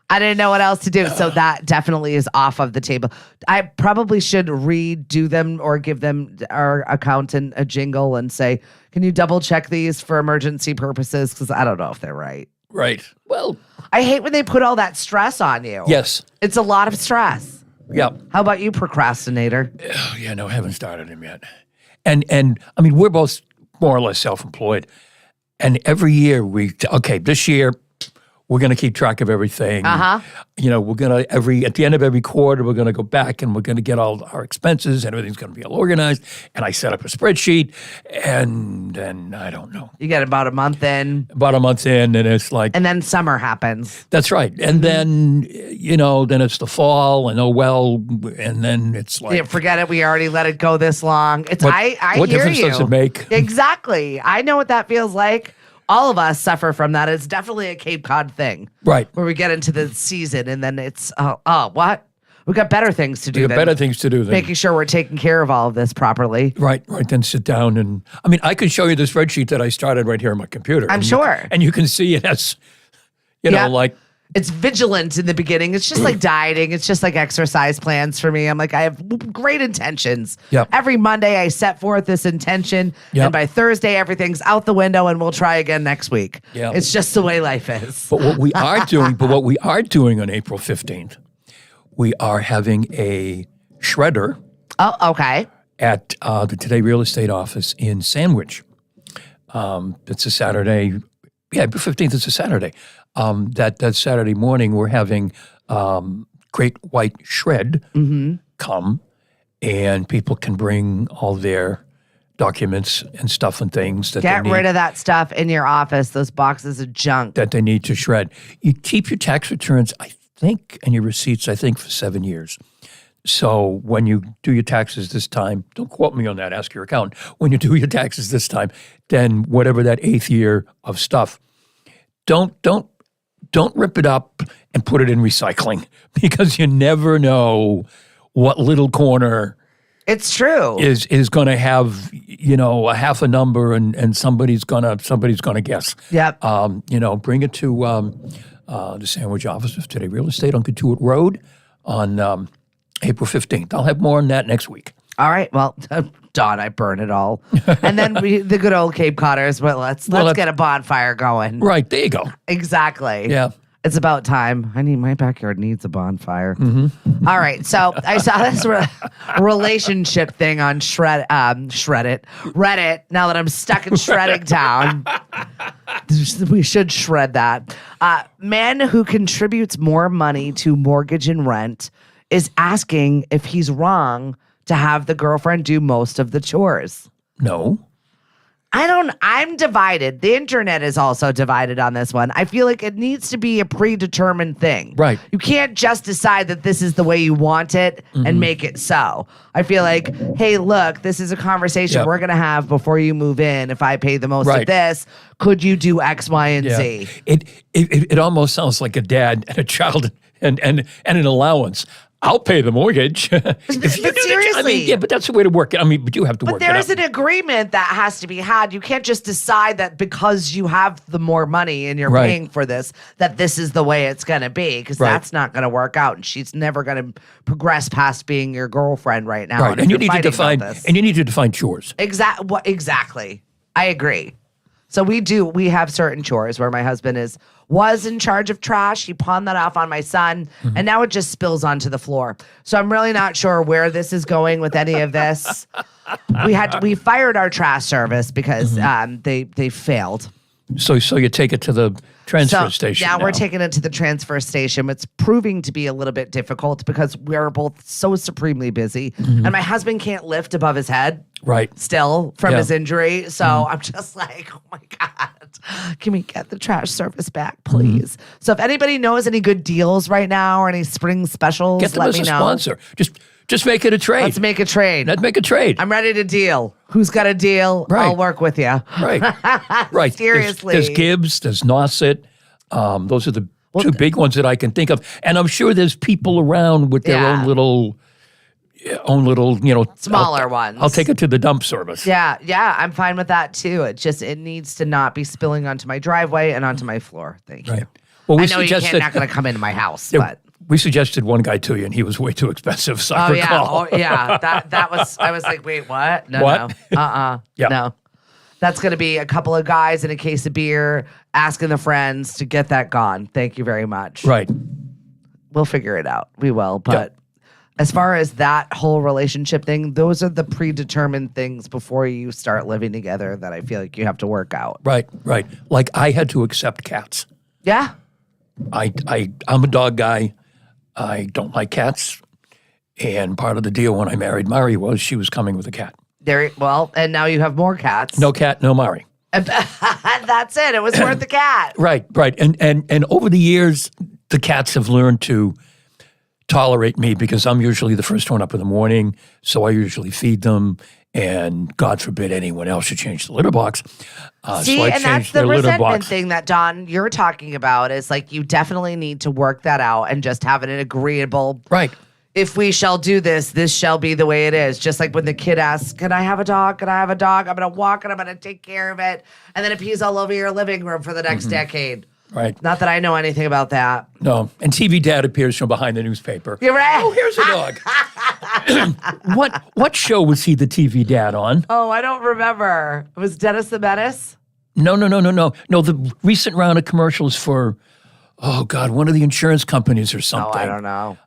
I didn't know what else to do, so that definitely is off of the table. I probably should redo them or give them our accountant a jingle and say, "Can you double check these for emergency purposes?" Because I don't know if they're right. Right. Well, I hate when they put all that stress on you. yes. It's a lot of stress. Yeah. How about you, procrastinator? Oh, yeah, no, I haven't started him yet. And I mean, we're both more or less self-employed. And every year this year, we're going to keep track of everything. Uh-huh. You know, we're going to at the end of every quarter, we're going to go back and we're going to get all our expenses and everything's going to be all organized. And I set up a spreadsheet and then I don't know. You get about a month in, About a month in and it's like, and then summer happens. that's right. And then, then it's the fall and and then it's like. Yeah, forget it. We already let it go this long. It's What- I what hear difference you. does it make? Exactly. I know what that feels like. All of us suffer from that. It's definitely a Cape Cod thing. Right. Where we get into the season and then it's what? We've got better things to do We than have better things to do than. making sure we're taking care of all of this properly. Right. Then sit down and I mean, I could show you the spreadsheet that I started right here on my computer. I'm and sure. And you can see it as, Yeah. like It's vigilant in the beginning. It's just like dieting. It's just like exercise plans for me. I'm like, I have great intentions. Yep. Every Monday, I set forth this intention. Yep. And by Thursday, everything's out the window and we'll try again next week. Yep. It's just the way life is. But what we are doing on April 15th, we are having a shredder Oh, okay. at the Today Real Estate office in Sandwich. It's a Saturday. Yeah, April 15th is a Saturday. That Saturday morning, we're having Great White Shred come, and people can bring all their documents and stuff and things that Get they need. rid of that stuff in your office, those boxes of junk. That they need to shred. You keep your tax returns, I think, and your receipts, I think, for 7 years. So when you do your taxes this time, don't quote me on that, ask your accountant. When you do your taxes this time, then whatever that 8th year of stuff, don't rip it up and put it in recycling because you never know what little corner It's true. is going to have, a half a number and somebody's gonna guess. Yep. Bring it to the Sandwich office of Today Real Estate on Cotuit Road on April 15th. I'll have more on that next week. All right. Well, Dawn, I burn it all. And then the good old Cape Codders, but let's get a bonfire going. Right, there you go. Exactly. Yeah. It's about time. My backyard needs a bonfire. Mm-hmm. All right. So I saw this relationship thing on Reddit. Now that I'm stuck in Shredding Town, we should shred that. Man who contributes more money to mortgage and rent is asking if he's wrong to have the girlfriend do most of the chores. No. I'm divided. The internet is also divided on this one. I feel like it needs to be a predetermined thing. Right. You can't just decide that this is the way you want it and make it so. I feel like, hey, look, this is a conversation Yep. we're going to have before you move in. If I pay the most of Right. this, could you do X, Y, and Yeah. Z? It almost sounds like a dad and a child and an allowance. I'll pay the mortgage. But seriously. But that's the way to work it. But you have to But work it there out. is an agreement that has to be had. You can't just decide that because you have the more money and you're Right. paying for this, that this is the way it's going to be, because Right. that's not going to work out. And she's never going to progress past being your girlfriend right now. Right, if and you you're need to fighting define about this. and you need to define chores. Exactly. I agree. So we have certain chores where my husband was in charge of trash. He pawned that off on my son, and now it just spills onto the floor. So I'm really not sure where this is going with any of this. We fired our trash service because they failed. So you take it to the transfer station. Now we're taking it to the transfer station. It's proving to be a little bit difficult because we're both so supremely busy, and my husband can't lift above his head. Right. Still from Yeah. his injury. So I'm just like, oh my God, can we get the trash service back, please? So if anybody knows any good deals right now or any spring specials, Get them let as me a know. sponsor. Just make it a trade. Let's make a trade. Let's make a trade. I'm ready to deal. Who's got a deal? Right. I'll work with you. Right. Right. Seriously. There's Gibbs, there's Nauset. Those are the two big ones that I can think of. And I'm sure there's people around with their Yeah. own little, own little, Smaller ones. I'll take it to the dump service. Yeah, I'm fine with that too. It needs to not be spilling onto my driveway and onto my floor. Thank you. Right. Well, I know not going to come into my house, but we suggested one guy to you, and he was way too expensive. So I recall. That was. I was like, wait, what? No, What? no, Yeah. no. That's going to be a couple of guys and a case of beer, asking the friends to get that gone. Thank you very much. Right. We'll figure it out. We will, but. As far as that whole relationship thing, those are the predetermined things before you start living together that I feel like you have to work out. Right. Like I had to accept cats. Yeah. I'm a dog guy. I don't like cats. And part of the deal when I married Mari was she was coming with a cat. And now you have more cats. No cat, no Mari. That's it. It was worth the cat. Right. And over the years, the cats have learned to tolerate me because I'm usually the first one up in the morning, so I usually feed them. And God forbid anyone else should change the litter box. See, so I and that's changed the their litter resentment box. thing that, Don, you're talking about is like you definitely need to work that out and just have an agreeable. Right. If we shall do this, this shall be the way it is. Just like when the kid asks, can I have a dog? Can I have a dog? I'm going to walk it. I'm going to take care of it. And then it pees all over your living room for the next decade. Right. Not that I know anything about that. No. And TV Dad appears from behind the newspaper. You're right. Oh, here's a dog. What show was he the TV Dad on? Oh, I don't remember. It was Dennis the Menace? No. No, the recent round of commercials for, oh, God, one of the insurance companies or Oh, something. I don't know.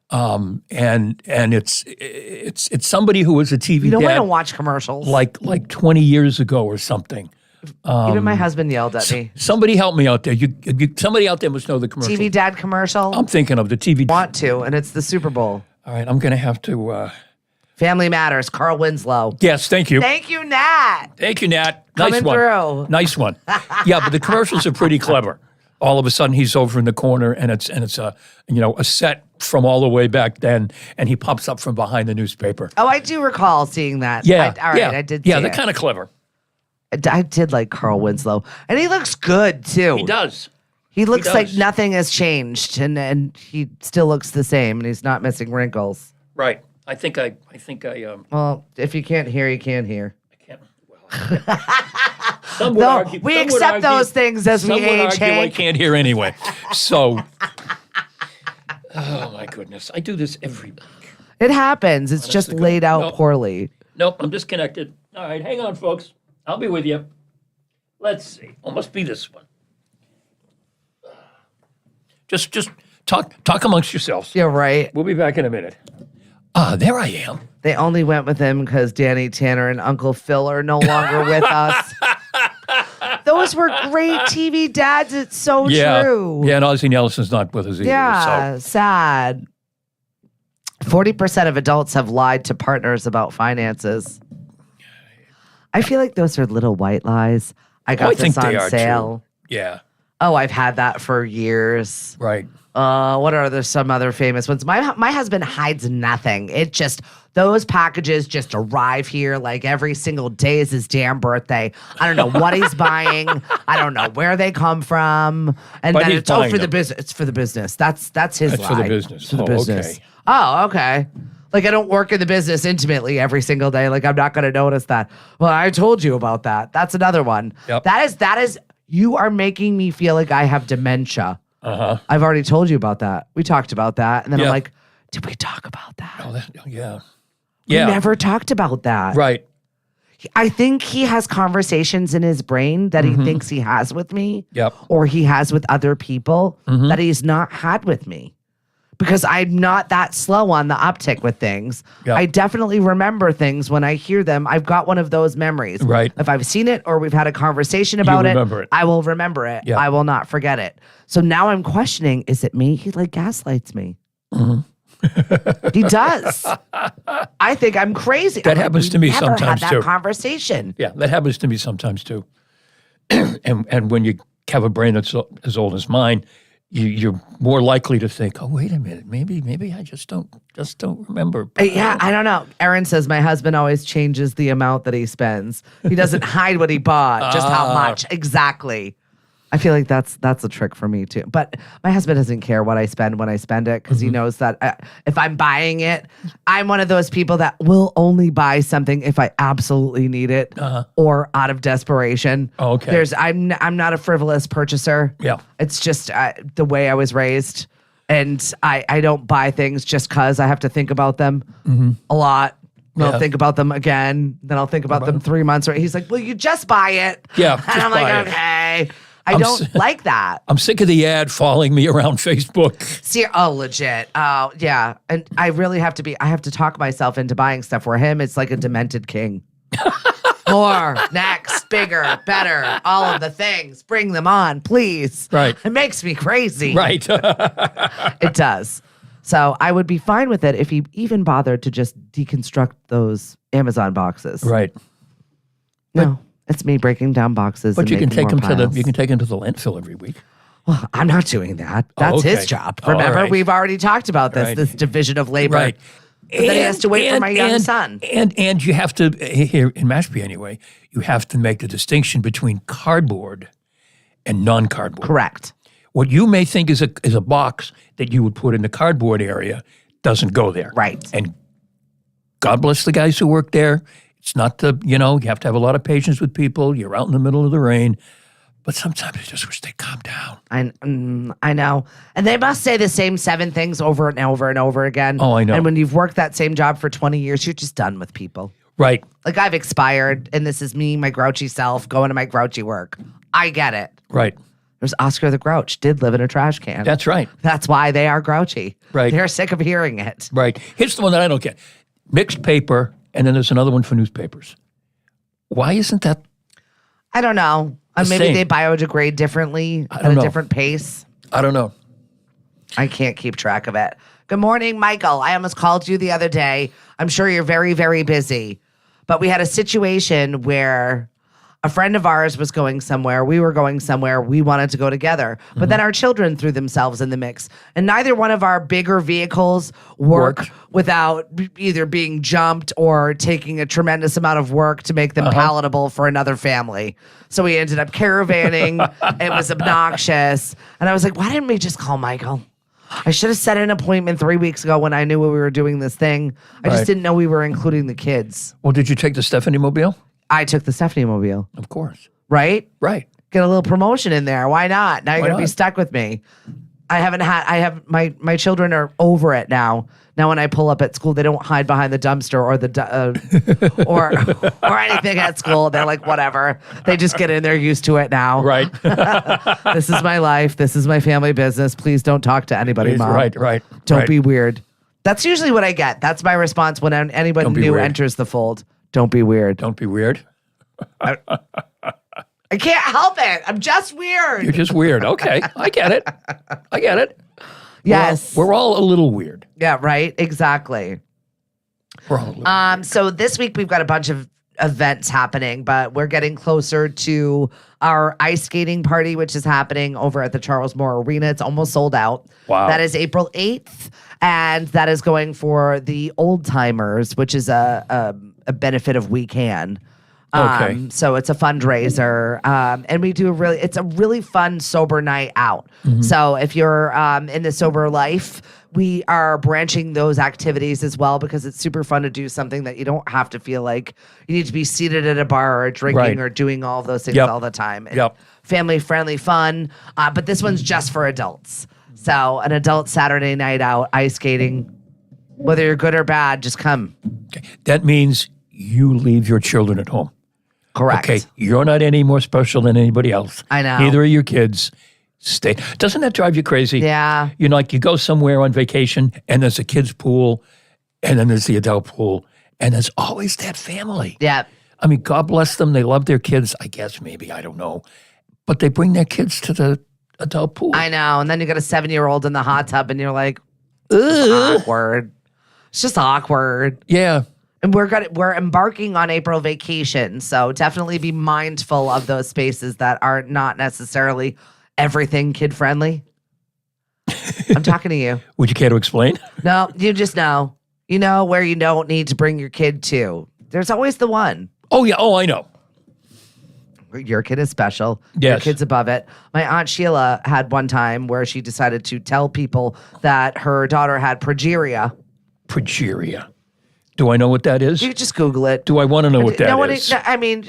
And it's somebody who was a TV You know, I dad don't watch commercials. like 20 years ago or something. Even my husband yelled at me. Somebody help me out there. Somebody out there must know the commercial. TV Dad commercial? I'm thinking of the TV. Want to, and it's the Super Bowl. All right, I'm going to have to. Family Matters, Carl Winslow. Yes, thank you. Thank you, Nat. Thank you, Nat. Nice Coming one. through. Nice one. Yeah, but the commercials are pretty clever. All of a sudden, he's over in the corner, and it's a set from all the way back then, and he pops up from behind the newspaper. Oh, I do recall seeing that. Yeah, all right, I did. Yeah, see they're it. kind of clever. I did like Carl Winslow, and he looks good too. He does. He looks does. like nothing has changed, and he still looks the same, and he's not missing wrinkles. Right. I think I. Well, if you can't hear, you can't hear. I can't. Well, some would No, argue, we some would accept argue- those things as we some would age, argue I Hank. can't hear anyway. So, oh my goodness, I do this every week. It happens. It's just laid out Nope. poorly. Nope, I'm disconnected. All right, hang on, folks. I'll be with you. Let's see. Oh, must be this one. Just talk amongst yourselves. You're right. We'll be back in a minute. There I am. They only went with him because Danny Tanner and Uncle Phil are no longer with us. Those were great TV dads. It's so true. Yeah, and Ozzie Nelson's not with us either. Yeah, So. sad. 40% of adults have lied to partners about finances. I feel like those are little white lies. I got think this they on are, sale. Too. Yeah, Oh, I've had that for years. right. What are there some other famous ones? My husband hides nothing. It just those packages just arrive here like every single day is his damn birthday. I don't know what he's buying. I don't know where they come from. And But then he's it's all buying for the them. business. It's for the business. That's his That's for the lie. business. It's for the Oh, business. okay. Oh, okay. Like I don't work in the business intimately every single day. Like I'm not going to notice that. Well, I told you about that. That's another one. Yep. That is. You are making me feel like I have dementia. Uh-huh. I've already told you about that. We talked about that. And then I'm Yeah. like, did we talk about that? Oh, yeah. We Yeah. never talked about that. Right. I think he has conversations in his brain that he thinks he has with me Yep. or he has with other people that he's not had with me. Because I'm not that slow on the uptick with things. Yep. I definitely remember things when I hear them. I've got one of those memories. Right. If I've seen it or we've had a conversation about remember it. I will remember it. Yep. I will not forget it. So now I'm questioning, is it me? He like gaslights me. He does. I think I'm crazy. That I'm like, happens we to me never sometimes, had that too. conversation. Yeah, that happens to me sometimes too. and when you have a brain that's as old as mine, you're more likely to think, oh, wait a minute, maybe I just don't remember. Yeah, I don't know. Erin says my husband always changes the amount that he spends. He doesn't hide what he bought, just how much exactly. I feel like that's a trick for me too. But my husband doesn't care what I spend when I spend it because he knows that if I'm buying it, I'm one of those people that will only buy something if I absolutely need it or out of desperation. Oh, okay. I'm not a frivolous purchaser. Yeah. It's just the way I was raised, and I don't buy things just because I have to think about them a lot. I'll think about them again. Then I'll think about them 3 months. He's like, well, you just buy it. Yeah, And just I'm buy like, it. okay. I don't like that. I'm sick of the ad following me around Facebook. See, legit. Oh, yeah. And I really have to talk myself into buying stuff for him. It's like a demented king. More, next, bigger, better, all of the things. Bring them on, please. Right. It makes me crazy. Right. It does. So I would be fine with it if he even bothered to just deconstruct those Amazon boxes. Right. No, it's me breaking down boxes. But and you can making take more them piles. you can take them to the landfill every week. Well, I'm not doing that. That's okay. his job. All Remember, right. we've already talked about this, Right. this division of labor. Right. But then he has to wait for my young son. And you have to, here in Mashpee anyway, you have to make the distinction between cardboard and non-cardboard. Correct. What you may think is a box that you would put in the cardboard area doesn't go there. Right. And God bless the guys who work there. It's not you have to have a lot of patience with people. You're out in the middle of the rain. But sometimes I just wish they'd calm down. I know. And they must say the same 7 things over and over and over again. Oh, I know. And when you've worked that same job for 20 years, you're just done with people. Right. Like I've expired, and this is me, my grouchy self, going to my grouchy work. I get it. Right. There's Oscar the Grouch, did live in a trash can. That's right. That's why they are grouchy. Right. They're sick of hearing it. Right. Here's the one that I don't get. Mixed paper, and then there's another one for newspapers. Why isn't that? I don't know. Maybe same. they biodegrade differently at don't a know. different pace. I don't know. I can't keep track of it. Good morning, Michael. I almost called you the other day. I'm sure you're very, very busy. But we had a situation where a friend of ours was going somewhere. We were going somewhere. We wanted to go together. But then our children threw themselves in the mix. And neither one of our bigger vehicles work without either being jumped or taking a tremendous amount of work to make them palatable for another family. So we ended up caravanning. It was obnoxious. And I was like, why didn't we just call Michael? I should have set an appointment 3 weeks ago when I knew we were doing this thing. I just Right. didn't know we were including the kids. Well, did you take the Stephanie Mobile? I took the Stephanie Mobile, Of course. right? Right. Get a little promotion in there. Why not? Now you're Why going to be not? stuck with me. My children are over it now. Now when I pull up at school, they don't hide behind the dumpster or or anything at school. They're like, whatever. They just get in. They're used to it now. Right. This is my life. This is my family business. Please don't talk to anybody, Mom. Right. Don't right. be weird. That's usually what I get. That's my response when anybody Don't be new weird. enters the fold. Don't be weird. Don't be weird. I can't help it. I'm just weird. You're just weird. Okay. I get it. Yes. We're all a little weird. Yeah, right. Exactly. We're all a little So this week we've got a bunch of events happening, but we're getting closer to our ice skating party, which is happening over at the Charles Moore Arena. It's almost sold out. Wow. That is April 8th. And that is going for the Old Timers, which is a benefit of We Can. Okay. So it's a fundraiser, and we do it's a really fun sober night out. So if you're in the sober life, we are branching those activities as well because it's super fun to do something that you don't have to feel like you need to be seated at a bar or drinking Right. or doing all of those things Yep. all the time. Yep. Family friendly fun, but this one's just for adults. So an adult Saturday night out ice skating, whether you're good or bad, just come. Okay. That means you leave your children at home. Correct. Okay. You're not any more special than anybody else. I know. Neither are your kids. Stay. Doesn't that drive you crazy? Yeah. You know, like you go somewhere on vacation and there's a kid's pool and then there's the adult pool and there's always that family. Yeah. I mean, God bless them. They love their kids, I guess, maybe. I don't know. But they bring their kids to the adult pool. I know. And then you got a 7-year-old in the hot tub and you're like, awkward. It's just awkward. Yeah. And we're embarking on April vacation. So definitely be mindful of those spaces that are not necessarily everything kid friendly. I'm talking to you. Would you care to explain? No, you just know. You know where you don't need to bring your kid to. There's always the one. Oh, yeah. Oh, I know. Your kid is special. Your Yes. kid's above it. My Aunt Sheila had one time where she decided to tell people that her daughter had progeria. Progeria. Do I know what that is? You just Google it. Do I want to know what that is? I mean,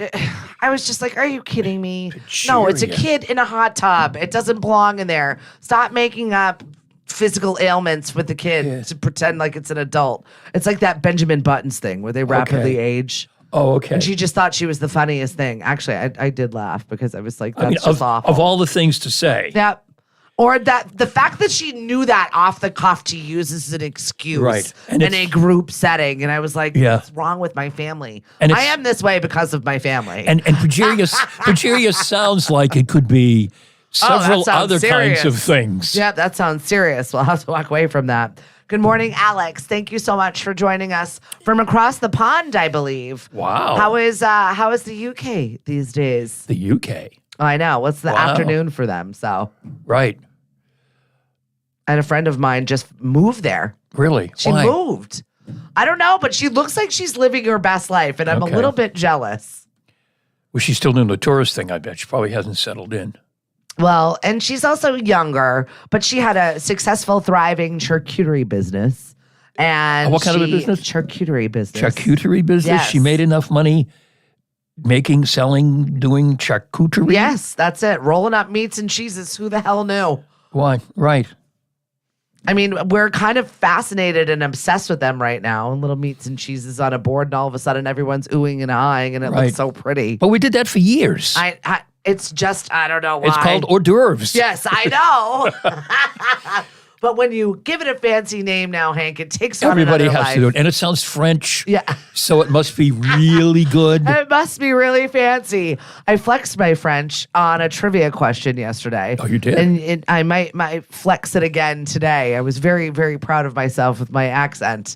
I was just like, are you kidding me? No, it's a Progeria. kid in a hot tub. It doesn't belong in there. Stop making up physical ailments with the kid to pretend like it's an adult. It's like that Benjamin Buttons thing where they rapidly age. Oh, okay. And she just thought she was the funniest thing. Actually, I did laugh because I was like, that's just of, awful. of all the things to say. Yep. Or that the fact that she knew that off the cuff to use as an excuse Right. And in a group setting. And I was like, Yeah. what's wrong with my family? And I it's- am this way because of my family. And progeria sounds like it could be several sounds other serious. kinds of things. Yeah, that sounds serious. We'll have to walk away from that. Good morning, Alex. Thank you so much for joining us from across the pond, I believe. Wow. How is the UK these days? The UK. I know. What's the Wow. afternoon for them? So Right. I had a friend of mine just moved there. Really? She Why? moved. I don't know, but she looks like she's living her best life, and I'm Okay. a little bit jealous. Was she still doing the tourist thing? I bet she probably hasn't settled in. Well, and she's also younger, but she had a successful, thriving charcuterie business. And What kind of a business? Charcuterie business. Charcuterie business? She Yes. made enough money making, selling, doing charcuterie? Yes, that's it. Rolling up meats and cheeses. Who the hell knew? Why? Right. I mean, we're kind of fascinated and obsessed with them right now. And little meats and cheeses on a board, and all of a sudden everyone's oohing and eyeing, and it Right. looks so pretty. But we did that for years. It's just, I don't know why. It's called hors d'oeuvres. Yes, I know. But when you give it a fancy name now, Hank, it takes on Everybody another has life. to do it. And it sounds French. Yeah. So it must be really good. It must be really fancy. I flexed my French on a trivia question yesterday. Oh, you did? And I might flex it again today. I was very, very proud of myself with my accent.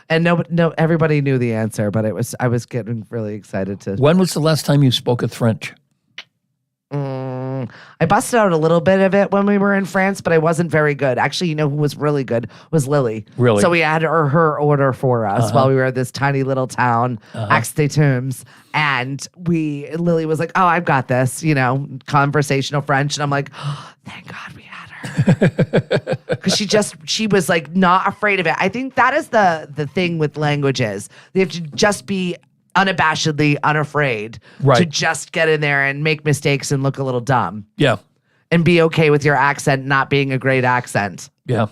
And no, everybody knew the answer, but I was getting really excited to. When was the last time you spoke of French? I busted out a little bit of it when we were in France, but I wasn't very good. Actually, you know who was really good was Lily. Really? So we had her order for us while we were at this tiny little town, Aix-les-Thermes, and Lily was like, "Oh, I've got this," conversational French, and I'm like, oh, "Thank God we had her," because she was like not afraid of it. I think that is the thing with languages; they have to just be unabashedly unafraid to Right. just get in there and make mistakes and look a little dumb Yeah. and be okay with your accent not being a great accent. Yeah.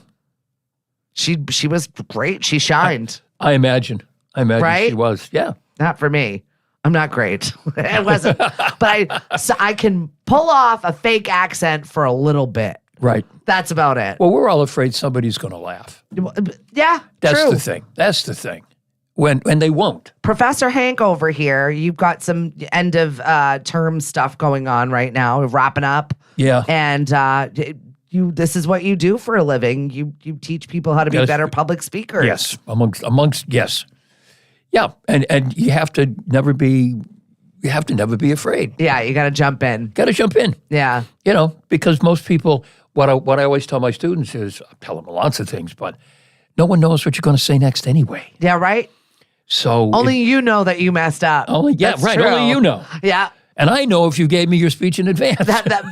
She was great. She shined. I imagine. Right? She was. Yeah. Not for me. I'm not great. It wasn't. But I can pull off a fake accent for a little bit. Right. That's about it. Well, we're all afraid somebody's going to laugh. Yeah, That's true. the thing. That's the thing. When they won't. Professor Hank over here, you've got some end of term stuff going on right now, wrapping up. Yeah. And this is what you do for a living. You teach people how to be Yes. better public speakers. Yes. Amongst yes. Yeah. And you have to never be afraid. Yeah, you got to jump in. Got to jump in. Yeah. Because most people, what I always tell my students is, I tell them lots of things, but no one knows what you're going to say next anyway. Yeah, right? So Only you know that you messed up. That's right. true. Only you know. Yeah. And I know if you gave me your speech in advance.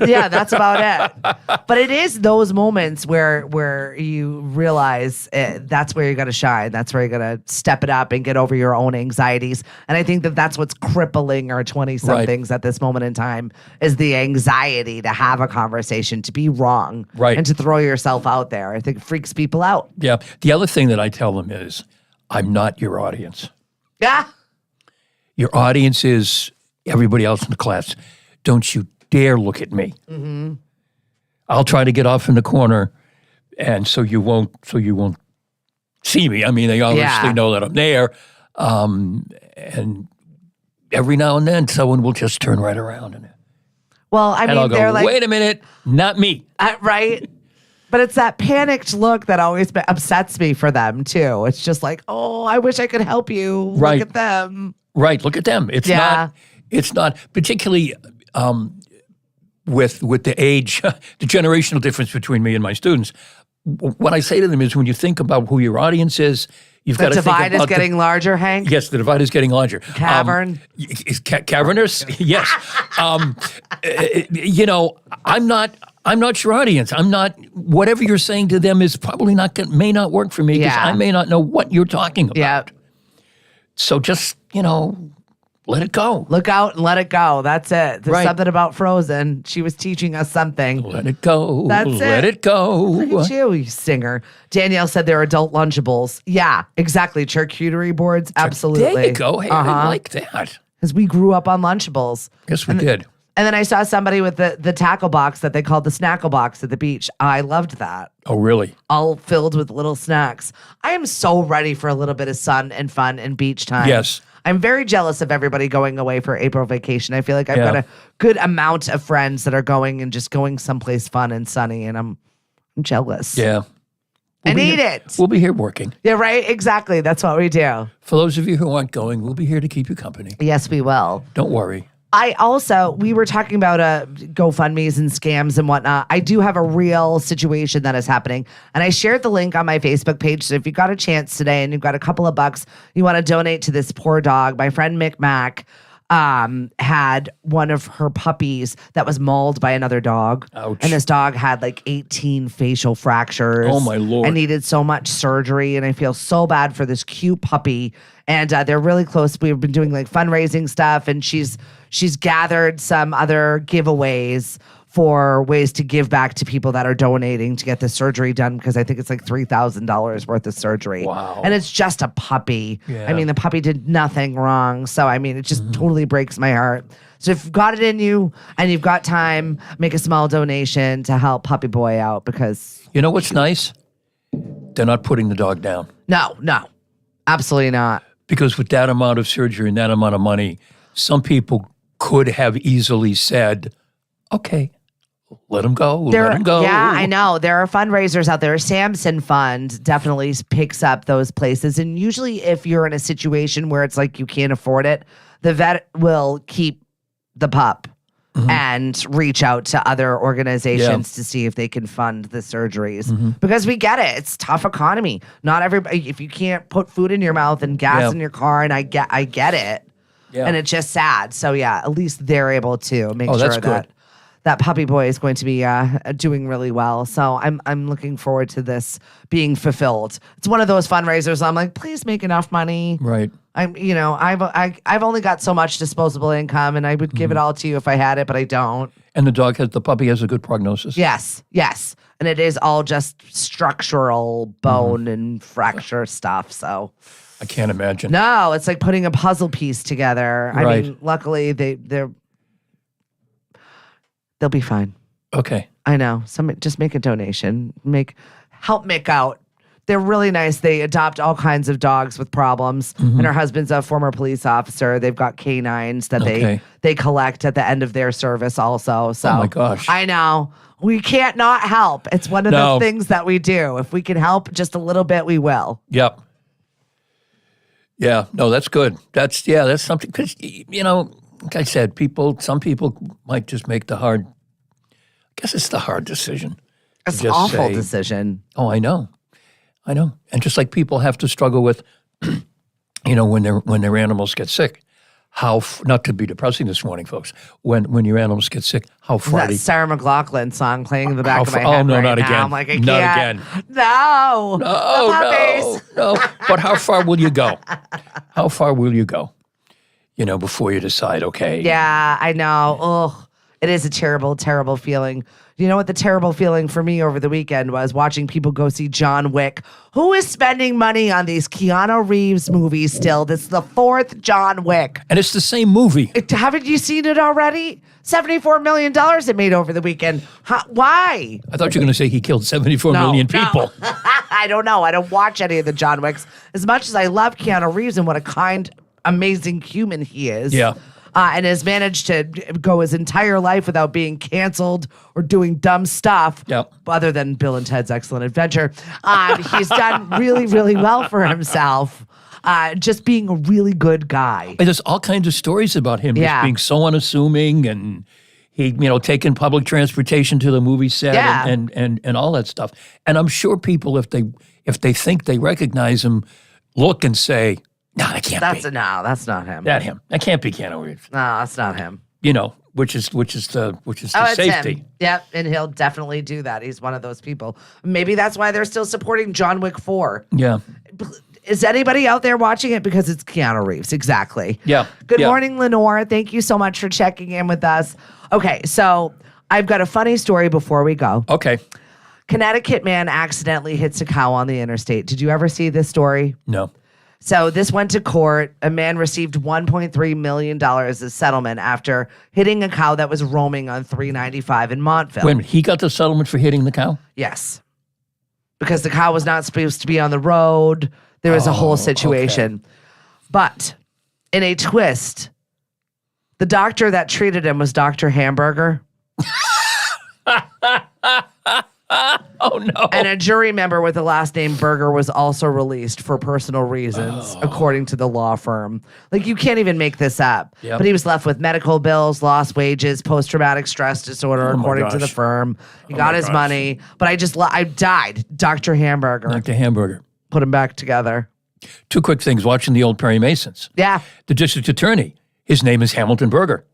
Yeah, that's about it. But it is those moments where you realize that's where you got to shine. That's where you got to step it up and get over your own anxieties. And I think that's what's crippling our 20-somethings at this moment in time is the anxiety to have a conversation, to be wrong, Right. and to throw yourself out there. I think it freaks people out. Yeah. The other thing that I tell them is, I'm not your audience. Yeah. Your audience is everybody else in the class. Don't you dare look at me. Mm-hmm. I'll try to get off in the corner, and so you won't see me. I mean, they obviously know that I'm there, and every now and then someone will just turn right around and Well, I mean, I'll go, they're like, wait a minute, not me. right? But it's that panicked look that always upsets me for them too. It's just like, oh, I wish I could help you. Right. Look at them. Right, look at them. It's not particularly with the age, the generational difference between me and my students. What I say to them is when you think about who your audience is, You've The got to think divide is about getting larger, Hank? Yes, the divide is getting larger. Cavern? Cavernous? Yes. I'm not your audience. I'm not. Whatever you're saying to them is probably may not work for me because Yeah. I may not know what you're talking about. Yeah. So just let it go. Look out and let it go. That's it. There's Right. something about Frozen. She was teaching us something. Let it go. That's Let it. it go. Look at you singer. Danielle said they're adult Lunchables. Yeah, exactly. Charcuterie boards. Absolutely. There you go. Hey, I like that. Because we grew up on Lunchables. Yes, we did. And then I saw somebody with the tackle box that they called the snackle box at the beach. I loved that. Oh, really? All filled with little snacks. I am so ready for a little bit of sun and fun and beach time. Yes. I'm very jealous of everybody going away for April vacation. I feel like I've Yeah. got a good amount of friends that are going and just going someplace fun and sunny, and I'm jealous. Yeah. I We'll be need here- it. We'll be here working. Yeah, right? Exactly. That's what we do. For those of you who aren't going, we'll be here to keep you company. Yes, we will. Don't worry. We were talking about GoFundMe's and scams and whatnot. I do have a real situation that is happening. And I shared the link on my Facebook page. So if you got a chance today and you've got a couple of bucks, you want to donate to this poor dog. My friend Mick Mack had one of her puppies that was mauled by another dog. Ouch. And this dog had like 18 facial fractures. Oh, my Lord. And needed so much surgery. And I feel so bad for this cute puppy. And they're really close. We've been doing like fundraising stuff, and she's gathered some other giveaways for ways to give back to people that are donating to get the surgery done, because I think it's like $3,000 worth of surgery. Wow. And it's just a puppy. Yeah. I mean, the puppy did nothing wrong. So, I mean, it just totally breaks my heart. So if you've got it in you and you've got time, make a small donation to help Puppy Boy out, because You know what's nice? They're not putting the dog down. no, absolutely not. Because with that amount of surgery and that amount of money, some people could have easily said, okay, let him go, let him go. Yeah, I know. There are fundraisers out there. Samson Fund definitely picks up those places. And usually if you're in a situation where it's like you can't afford it, the vet will keep the pup and reach out to other organizations to see if they can fund the surgeries. Because we get it. It's tough economy. Not everybody, if you can't put food in your mouth and gas Yeah. in your car, and I get it. Yeah. And it's just sad. So yeah, at least they're able to make sure that's good. that Puppy Boy is going to be doing really well. So I'm looking forward to this being fulfilled. It's one of those fundraisers. I'm like, please make enough money. Right. I've only got so much disposable income, and I would give it all to you if I had it, but I don't. And the puppy has a good prognosis. Yes, and it is all just structural bone and fracture stuff. So I can't imagine. no, it's like putting a puzzle piece together. I Right. mean, luckily they'll be fine. Okay. I know. Just make a donation. Help Mick out. They're really nice. They adopt all kinds of dogs with problems. And her husband's a former police officer. They've got canines that Okay. they collect at the end of their service also. So Oh, my gosh. I know. We can't not help. It's one of No. the things that we do. If we can help just a little bit, we will. Yep. Yeah. No, that's good. That's something. Because, like I said, some people might just make I guess it's the hard decision. It's an Just awful say- decision. Oh, I know. And just like people have to struggle with, when their animals get sick, not to be depressing this morning, folks, when your animals get sick, how far That do you, Sarah McLachlan song playing in the back How of my far- head oh, no, right not now. again. I'm like, I Not can't. again. No. oh, The puppies. no. But how far will you go? How far will you go? Before you decide, okay. Yeah, I know. Ugh. It is a terrible, terrible feeling. You know what the terrible feeling for me over the weekend was? Watching people go see John Wick. Who is spending money on these Keanu Reeves movies still? This is the fourth John Wick. And it's the same movie. Haven't you seen it already? $74 million it made over the weekend. Why? I thought you were going to say he killed 74 million people. I don't know. I don't watch any of the John Wicks. As much as I love Keanu Reeves and what a kind, amazing human he is. Yeah. And has managed to go his entire life without being canceled or doing dumb stuff, Yep. other than Bill and Ted's Excellent Adventure. He's done really, really well for himself, just being a really good guy. And there's all kinds of stories about him Yeah. just being so unassuming, and he, taking public transportation to the movie set Yeah. and all that stuff. And I'm sure people, if they think they recognize him, look and say, no, that can't be. No, that's not him. That him. That can't be Keanu Reeves. No, that's not him. You know, which is the It's safety. him. Yep, and he'll definitely do that. He's one of those people. Maybe that's why they're still supporting John Wick 4. Yeah. Is anybody out there watching it? Because it's Keanu Reeves. Exactly. Yeah. Good Yeah. morning, Lenore. Thank you so much for checking in with us. Okay, so I've got a funny story before we go. Okay. Connecticut man accidentally hits a cow on the interstate. Did you ever see this story? No. So this went to court. A man received $1.3 million as settlement after hitting a cow that was roaming on 395 in Montville. Wait a minute. He got the settlement for hitting the cow? Yes. Because the cow was not supposed to be on the road. There was a whole situation. But in a twist, the doctor that treated him was Dr. Hamburger. Oh, no. And a jury member with the last name Berger was also released for personal reasons, according to the law firm. Like, you can't even make this up. Yep. But he was left with medical bills, lost wages, post-traumatic stress disorder, my according to the gosh. firm. He got his gosh. money. But I died. Dr. Hamburger. Dr. Hamburger. Put him back together. Two quick things. Watching the old Perry Masons. Yeah. The district attorney, his name is Hamilton Berger.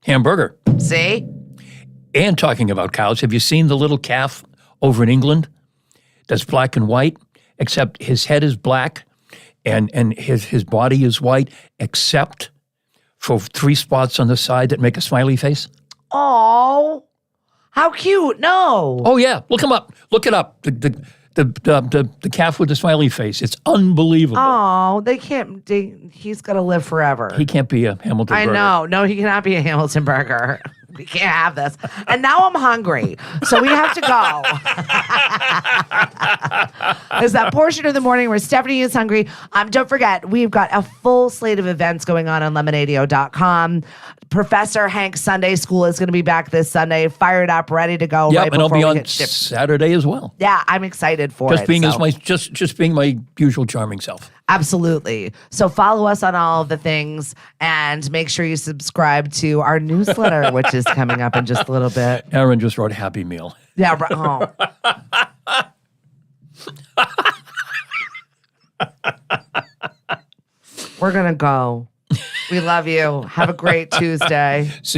Hamburger. See? And talking about cows, have you seen the little calf over in England that's black and white, except his head is black and his body is white, except for 3 spots on the side that make a smiley face? Oh, how cute. No. Oh, yeah. Look him up. Look it up. The calf with the smiley face. It's unbelievable. Oh, he's got to live forever. He can't be a Hamilton I Berger. know. No, he cannot be a Hamilton Burger. We can't have this. And now I'm hungry. So we have to go. There's that portion of the morning where Stephanie is hungry. Don't forget, we've got a full slate of events going on lemonadio.com. Professor Hank's Sunday School is going to be back this Sunday, fired up, ready to go. Yep, right and I'll before be we on hit ship. Saturday as well. Yeah, I'm excited for Just it. being so. just being my usual charming self. Absolutely. So follow us on all of the things and make sure you subscribe to our newsletter, which is coming up in just a little bit. Aaron just wrote Happy Meal. Yeah. Oh. We're going to go. We love you. Have a great Tuesday. See you